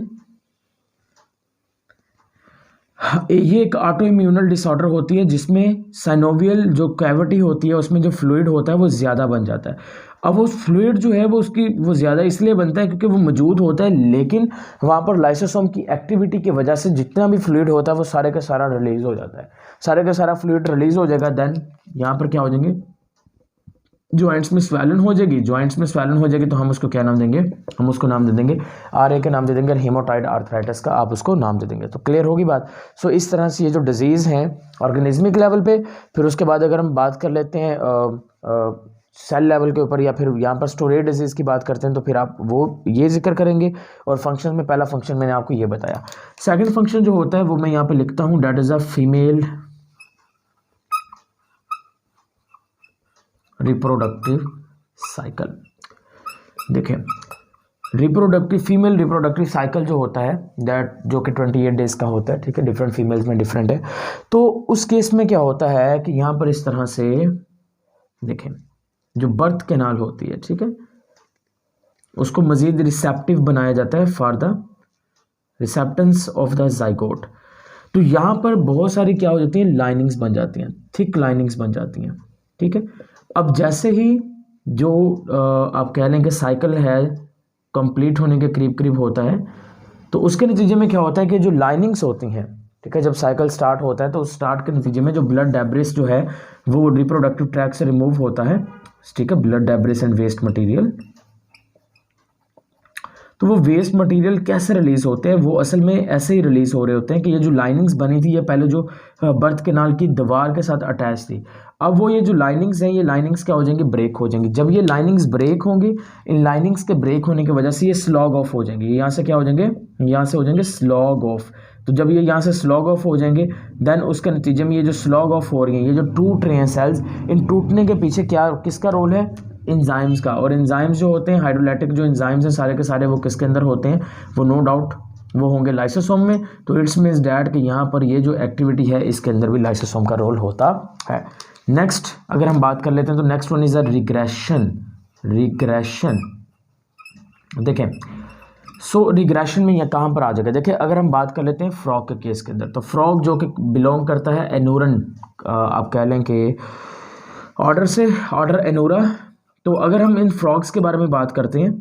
ये एक ऑटो इम्यूनल डिसऑर्डर होती है जिसमें साइनोवियल जो कैविटी होती है उसमें जो फ्लूइड होता है वो ज़्यादा बन जाता है। अब वो फ्लूइड जो है वो ज़्यादा इसलिए बनता है क्योंकि वो मौजूद होता है, लेकिन वहाँ पर लाइसोसोम की एक्टिविटी की वजह से जितना भी फ्लूइड होता है वो सारे का सारा रिलीज़ हो जाता है, सारे का सारा फ्लूइड रिलीज़ हो जाएगा। देन यहाँ पर क्या हो जाएंगे, जॉइंट्स में स्वेलन हो जाएगी, जॉइंट्स में स्वेलन हो जाएगी तो हम उसको क्या नाम देंगे, हम उसको नाम दे देंगे RA के नाम दे देंगे, हीमोटाइड आर्थराइटिस का आप उसको नाम दे देंगे। तो क्लियर होगी बात। सो इस तरह से ये जो डिजीज़ हैं ऑर्गेनिज्मिक लेवल पे, फिर उसके बाद अगर हम बात कर लेते हैं सेल लेवल के ऊपर या फिर यहाँ पर स्टोरेज डिजीज़ की बात करते हैं तो फिर आप वो ये जिक्र करेंगे। और फंक्शन में पहला फंक्शन मैंने आपको ये बताया। सेकेंड फंक्शन जो होता है वो मैं यहाँ पर लिखता हूँ, that is a female reproductive cycle. देखें फीमेल रिप्रोडक्टिव साइकिल जो होता है दैट जो कि 28 डेज का होता है, ठीक है, डिफरेंट फीमेल्स में डिफरेंट है। तो उस केस में क्या होता है कि यहाँ पर इस तरह से देखें जो बर्थ कैनाल होती है, ठीक है, उसको मजीद रिसेप्टिव बनाया जाता है for the receptance of the zygote. तो यहाँ पर बहुत सारी क्या हो जाती हैं, लाइनिंग्स बन जाती हैं, थिक लाइनिंग्स बन जाती हैं, ठीक है। अब जैसे ही जो आप कह लें कि साइकिल है कंप्लीट होने के करीब करीब होता है तो उसके नतीजे में क्या होता है कि जो लाइनिंग्स होती हैं, ठीक है, जब साइकिल स्टार्ट होता है तो उस स्टार्ट के नतीजे में जो ब्लड डेब्रिस जो है वो रिप्रोडक्टिव ट्रैक से रिमूव होता है, ठीक है, blood debris and waste material. तो वो वेस्ट मटेरियल कैसे रिलीज होते हैं, वो असल में ऐसे ही रिलीज हो रहे होते हैं कि ये जो लाइनिंग्स बनी थी ये पहले जो बर्थ कैनाल की दीवार के साथ अटैच थी, अब वो ये जो लाइनिंग्स हैं ये लाइनिंग्स क्या हो जाएंगी, ब्रेक हो जाएंगी। जब ये लाइनिंग्स ब्रेक होंगी, इन लाइनिंग्स के ब्रेक होने की वजह से ये स्लॉग ऑफ हो जाएंगे, यहाँ से क्या हो जाएंगे, यहाँ से हो जाएंगे स्लॉग ऑफ। तो जब ये यहाँ से स्लॉग ऑफ हो जाएंगे देन उसके नतीजे में ये जो स्लॉग ऑफ हो रही हैं, ये जो टूट रहे हैं सेल्स, इन टूटने के पीछे क्या किसका रोल है, एंजाइम्स का। और एंजाइम्स जो होते हैं हाइड्रोलाइटिक जो एंजाइम्स हैं सारे के सारे वो किसके अंदर होते हैं, वो नो डाउट वो होंगे लाइसोसोम में। तो इट्स मीन्स डैट कि यहाँ पर ये जो एक्टिविटी है इसके अंदर भी लाइसोसोम का रोल होता है। नेक्स्ट अगर हम बात कर लेते हैं तो next one is a regression. Regression देखें सो रिग्रेशन में यह कहाँ पर आ जाएगा, देखिए अगर हम बात कर लेते हैं फ्रॉग के केस के अंदर, तो फ्रॉग जो कि बिलोंग करता है एनूरन, आप कह लें कि ऑर्डर से, ऑर्डर एनूरा। तो अगर हम इन फ्रॉग्स के बारे में बात करते हैं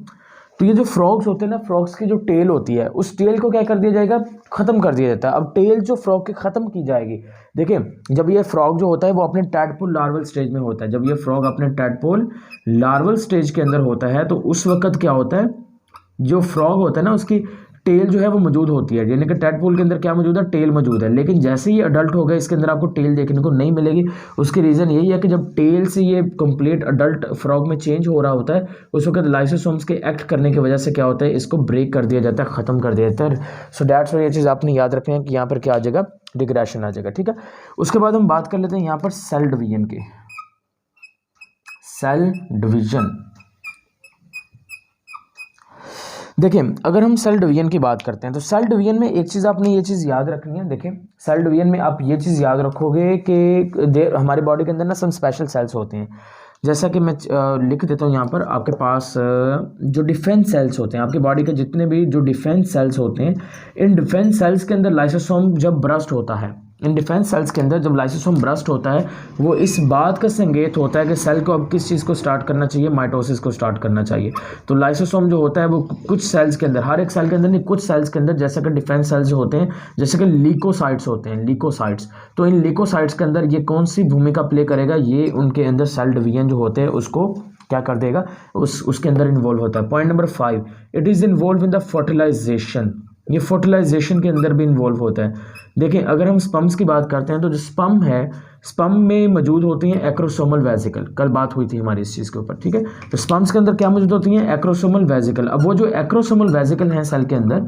तो ये जो फ्रॉग्स होते हैं ना, फ्रॉग्स की जो टेल होती है उस टेल को क्या कर दिया जाएगा, ख़त्म कर दिया जाता है। अब टेल जो फ्रॉग की ख़त्म की जाएगी, देखिए जब ये फ्रॉग जो होता है वो अपने टैडपोल लार्वल स्टेज में होता है, जब ये फ्रॉग अपने टैडपोल लार्वल स्टेज के अंदर होता है तो उस वक्त क्या होता है, जो फ्रॉग होता है ना उसकी टेल जो है वो मौजूद होती है, यानी कि टैडपोल के अंदर क्या मौजूद है, टेल मौजूद है। लेकिन जैसे ही अडल्ट हो गए इसके अंदर आपको टेल देखने को नहीं मिलेगी। उसकी रीज़न यही है कि जब टेल से ये कंप्लीट अडल्ट फ्रॉग में चेंज हो रहा होता है उस वक्त लाइसोसोम्स के एक्ट करने की वजह से क्या होता है, इसको ब्रेक कर दिया जाता है, ख़त्म कर दिया जाता है। सो डैट्स व्हाई ये चीज़ आपने याद रखनी है कि यहाँ पर क्या आ जाएगा, डिग्रेशन आ जाएगा, ठीक है। उसके बाद हम बात कर लेते हैं यहाँ पर सेल डिवीजन की। सेल डिवीजन देखिए अगर हम सेल डिवीजन की बात करते हैं तो सेल डिवीजन में एक चीज़ आपने ये चीज़ याद रखनी है। देखिए सेल डिवीजन में आप ये चीज़ याद रखोगे कि हमारी बॉडी के अंदर ना सम स्पेशल सेल्स होते हैं। जैसा कि मैं लिख देता हूँ यहाँ पर आपके पास जो डिफेंस सेल्स होते हैं, आपकी बॉडी के जितने भी जो डिफेंस सेल्स होते हैं, इन डिफेंस सेल्स के अंदर लाइसोसोम जब ब्रस्ट होता है, इन डिफेंस सेल्स के अंदर जब लाइसोसोम ब्रस्ट होता है, वो इस बात का संकेत होता है कि सेल को अब किस चीज़ को स्टार्ट करना चाहिए, माइटोसिस को स्टार्ट करना चाहिए। तो लाइसोसोम जो होता है वो कुछ सेल्स के अंदर, हर एक सेल के अंदर नहीं, कुछ सेल्स के अंदर, जैसे कि डिफेंस सेल्स जो होते हैं, जैसे कि लीकोसाइट्स होते हैं, लीकोसाइट्स, तो इन लीकोसाइट्स के अंदर ये कौन सी भूमिका प्ले करेगा, ये उनके अंदर सेल डिवीजन जो होते हैं उसको क्या कर देगा, उसके अंदर इन्वॉल्व होता है। Point number 5, it is involve in the fertilization, ये फर्टिलाइजेशन के अंदर भी इन्वॉल्व होता है। देखिए अगर हम स्पर्म्स की बात करते हैं तो जो स्पर्म है, स्पर्म में मौजूद होती हैं एक्रोसोमल वेसिकल, कल बात हुई थी हमारी इस चीज़ के ऊपर, ठीक है। तो स्पर्म्स के अंदर क्या मौजूद होती हैं, एक्रोसोमल वेसिकल। अब वो जो एक्रोसोमल वेसिकल हैं सेल के अंदर,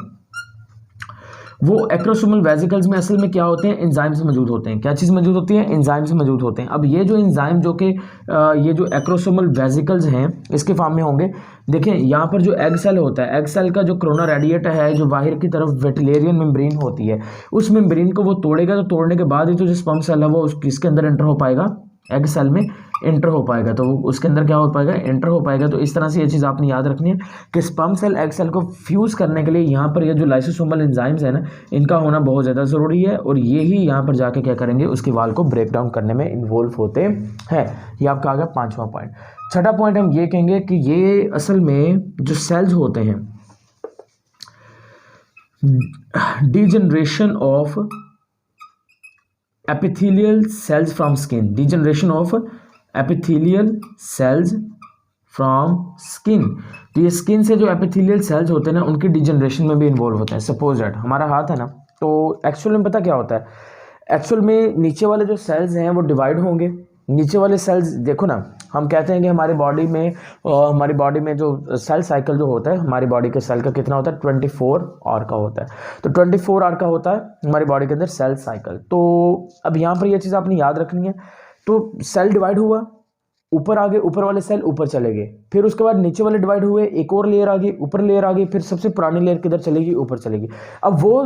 वो एक्रोसोमल वेसिकल्स में असल में क्या होते हैं, एंजाइम्स मौजूद होते हैं। क्या चीज़ मौजूद होती है, एंजाइम्स मौजूद होते हैं। अब ये जो एंजाइम जो कि ये जो एक्रोसोमल वेसिकल्स हैं इसके फॉर्म में होंगे। देखें यहाँ पर जो एग सेल होता है, एग सेल का जो कोरोना रेडिएटा है, जो बाहर की तरफ वेटिलेरियन मेम्ब्रेन होती है, उस मेम्ब्रेन को वो तोड़ेगा, तो तोड़ने के बाद ही तो जो स्पर्म सेल है वो किसके अंदर एंटर हो पाएगा, एग सेल में एंटर हो पाएगा, तो वो उसके अंदर क्या हो पाएगा, एंटर हो पाएगा। तो इस तरह से ये चीज़ आपने याद रखनी है कि स्पर्म सेल एग सेल को फ्यूज़ करने के लिए यहाँ पर ये जो लाइसोसोमल एंजाइम्स है ना, इनका होना बहुत ज़्यादा ज़रूरी है, और ये ही यहाँ पर जाके क्या करेंगे, उसकी वाल को ब्रेक डाउन करने में इन्वॉल्व होते हैं। ये आपका आ गया 5वां पॉइंट। छठा पॉइंट हम ये कहेंगे कि ये असल में जो सेल्स होते हैं, degeneration of epithelial cells from skin, degeneration of epithelial cells from skin। तो ये स्किन से जो epithelial cells होते हैं ना, उनकी डिजनरेशन में भी इन्वॉल्व होते हैं। सपोज दैट हमारा हाथ है ना, तो एक्चुअल में पता क्या होता है, एक्चुअल में नीचे वाले जो सेल्स हैं वो डिवाइड होंगे। नीचे वाले सेल्स देखो ना, हम कहते हैं कि हमारी बॉडी में जो सेल साइकिल जो होता है, हमारी बॉडी के सेल का कितना होता है, 24 आवर का होता है। तो 24 आवर का होता है हमारी बॉडी के अंदर सेल साइकिल। तो अब यहाँ पर ये चीज़ आपने याद रखनी है। तो सेल डिवाइड हुआ, ऊपर आ गए, ऊपर वाले सेल ऊपर चले गए, फिर उसके बाद नीचे वाले डिवाइड हुए, एक और लेयर आ गई, ऊपर लेयर आ गई, फिर सबसे पुरानी लेयर किधर चलेगी, ऊपर चलेगी। अब वो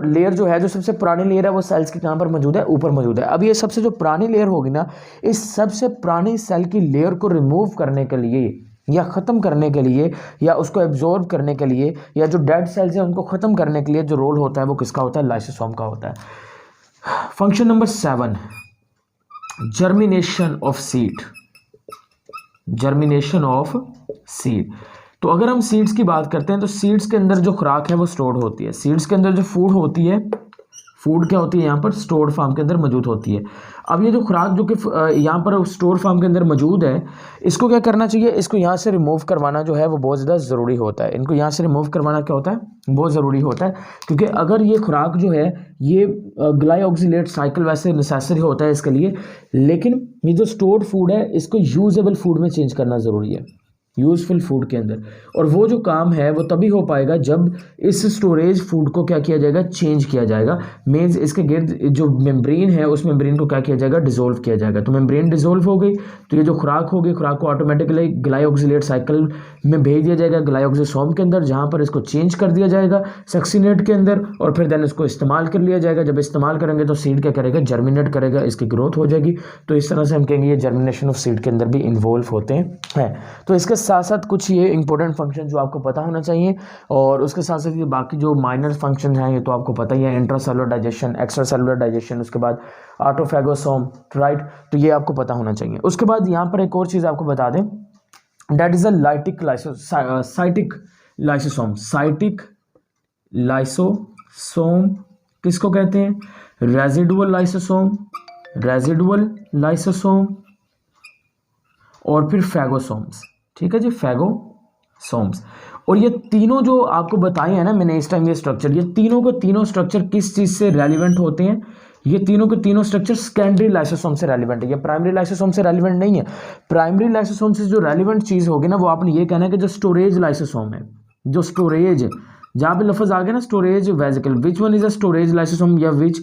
लेयर जो है, जो सबसे पुरानी लेयर है, वो सेल्स के कहाँ पर मौजूद है, ऊपर मौजूद है। अब ये सबसे जो पुरानी लेयर होगी ना, इस सबसे पुरानी सेल की लेयर को रिमूव करने के लिए या ख़त्म करने के लिए या उसको एब्जॉर्ब करने के लिए या जो डेड सेल्स हैं उनको ख़त्म करने के लिए जो रोल होता है वो किसका होता है, लाइसोसोम का होता है। Function number 7, germination of seed, germination of seed. तो अगर हम सीड्स की बात करते हैं तो सीड्स के अंदर जो खुराक है वो स्टोर्ड होती है। सीड्स के अंदर जो फूड होती है, फूड क्या होती है यहाँ पर, स्टोर्ड फॉर्म के अंदर मौजूद होती है। अब ये जो खुराक जो कि यहाँ पर स्टोर फॉर्म के अंदर मौजूद है, इसको क्या करना चाहिए, इसको यहाँ से रिमूव करवाना जो है वो बहुत ज़्यादा ज़रूरी होता है। इनको यहाँ से रिमूव करवाना क्या होता है, बहुत ज़रूरी होता है, क्योंकि अगर ये खुराक जो है ये ग्लाइऑक्सिलेट साइकिल वैसे नेसेसरी होता है इसके लिए, लेकिन ये जो स्टोर्ड फूड है इसको यूजेबल फूड में चेंज करना ज़रूरी है, यूज़फुल फूड के अंदर। और वो जो काम है वो तभी हो पाएगा जब इस स्टोरेज फूड को क्या किया जाएगा, चेंज किया जाएगा। मीन्स इसके गिर्द जो मेम्ब्रेन है उस मेम्ब्रेन को क्या किया जाएगा, डिसोल्व किया जाएगा। तो मेम्ब्रेन डिसोल्व हो गई तो ये जो खुराक होगी, खुराक को ऑटोमेटिकली ग्लाइऑक्सिलेट साइकिल में भेज दिया जाएगा, ग्लाइऑक्सिसोम के अंदर, जहाँ पर इसको चेंज कर दिया जाएगा सक्सिनेट के अंदर, और फिर देन इसको इस्तेमाल कर लिया जाएगा। जब इस्तेमाल करेंगे तो सीड क्या करेगा, जर्मिनेट करेगा, इसकी ग्रोथ हो जाएगी। तो इस तरह से हम कहेंगे ये जर्मिनेशन ऑफ सीड के अंदर भी इन्वॉल्व होते हैं। तो इसके साथ साथ कुछ ये इंपॉर्टेंट फंक्शन जो आपको पता होना चाहिए, और उसके साथ साथ ये बाकी जो माइनर फंक्शन हैं ये तो आपको पता ही है, इंट्रासेलुलर डाइजेशन, एक्स्ट्रासेलुलर डाइजेशन, उसके बाद ऑटोफैगोसोम, राइट। तो ये आपको पता होना चाहिए। उसके बाद यहाँ पर एक और चीज़ आपको बता दें, that is a sciatic lysosome. Sciatic lysosome किसको कहते हैं, रेजिडुअल लाइसोसोम, रेजिडुअल लाइसोसोम, और फिर फैगोसोम्स। ठीक है जी, फैगोसोम्स। और ये तीनों जो आपको बताए हैं ना मैंने इस टाइम, ये स्ट्रक्चर, ये तीनों को तीनों स्ट्रक्चर किस चीज़ से रेलिवेंट होते हैं, ये तीनों के तीनों स्ट्रक्चर सेकेंडरी लाइसोसोम से रेलिवेंट है, ये प्राइमरी लाइसोसोम से रेलिवेंट नहीं है। प्राइमरी लाइसोसोम से जो रेलिवेंट चीज़ होगी ना, वो आपने ये कहना है कि जो स्टोरेज लाइसोसोम है, जो स्टोरेज जहाँ पे लफ्ज आ गया ना storage vesicle, which one is a storage lysosome या which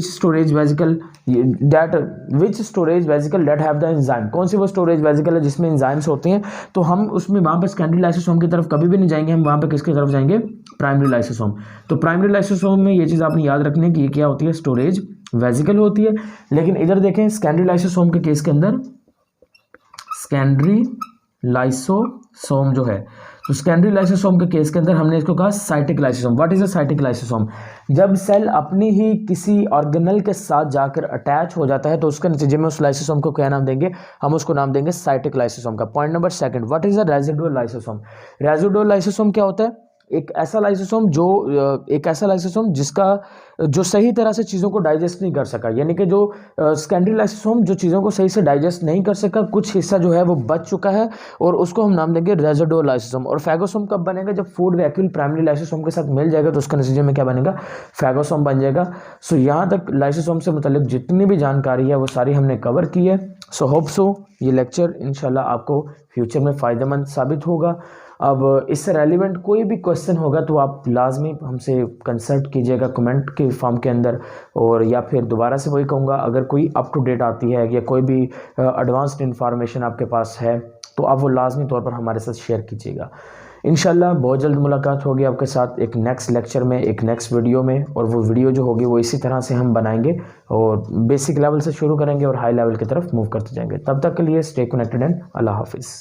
storage vesicle that which storage vesicle that have the enzyme, कौन सी वो स्टोरेज वेजिकल है जिसमें एंजाइम्स होते हैं। तो हम उसमें वहाँ पे सेकेंडरी लाइसोसोम की तरफ कभी भी नहीं जाएंगे, हम वहाँ पे किसकी तरफ जाएंगे, प्राइमरी लाइसोसोम। तो प्राइमरी लाइसोसोम में ये चीज़ आपने याद रखनी है कि ये क्या होती है, स्टोरेज वेजिकल होती है। लेकिन इधर देखें सेकेंडरी लाइसोसोम के केस के अंदर, सेकेंडरी लाइसोसोम जो है, तो सेकेंडरी लाइसोसोम के केस के अंदर हमने इसको कहा sciatic lysosome. What is a sciatic lysosome, जब सेल अपनी ही किसी ऑर्गेनल के साथ जाकर अटैच हो जाता है तो उसके नतीजे में उस लाइसोसोम को क्या नाम देंगे, हम उसको नाम देंगे साइटिक लाइसोसोम का। Point number second, what is a residual lysosome. Residual lysosome क्या होता है, एक ऐसा लाइसोसोम जिसका जो सही तरह से चीज़ों को डाइजेस्ट नहीं कर सका, यानी कि जो सेकेंडरी लाइसोसोम जो चीज़ों को सही से डाइजेस्ट नहीं कर सका, कुछ हिस्सा जो है वो बच चुका है और उसको हम नाम देंगे रेजिडुअल लाइसोसोम। और फैगोसोम कब बनेगा, जब फूड वैक्यूल प्राइमरी लाइसोसोम के साथ मिल जाएगा तो उसके नतीजे में क्या बनेगा, फैगोसोम बन जाएगा। सो यहाँ तक लाइसोसोम से मुतालिक जितनी भी जानकारी है वो सारी हमने कवर की है। सो होप सो ये लेक्चर इंशाल्लाह आपको फ्यूचर में फ़ायदेमंद साबित होगा। अब इससे रेलिवेंट कोई भी क्वेश्चन होगा तो आप लाजमी हमसे कंसल्ट कीजिएगा कमेंट के फॉर्म के अंदर, और या फिर दोबारा से वही कहूँगा, अगर कोई अप टू डेट आती है या कोई भी एडवांस्ड इंफॉर्मेशन आपके पास है तो आप वो लाजमी तौर पर हमारे साथ शेयर कीजिएगा। इंशाल्लाह बहुत जल्द मुलाकात होगी आपके साथ एक नेक्स्ट लेक्चर में, एक नेक्स्ट वीडियो में, और वो वीडियो जो होगी वो इसी तरह से हम बनाएंगे और बेसिक लेवल से शुरू करेंगे और हाई लेवल की तरफ मूव करते जाएंगे। तब तक के लिए स्टे कनेक्टेड एंड अल्लाह हाफिज़।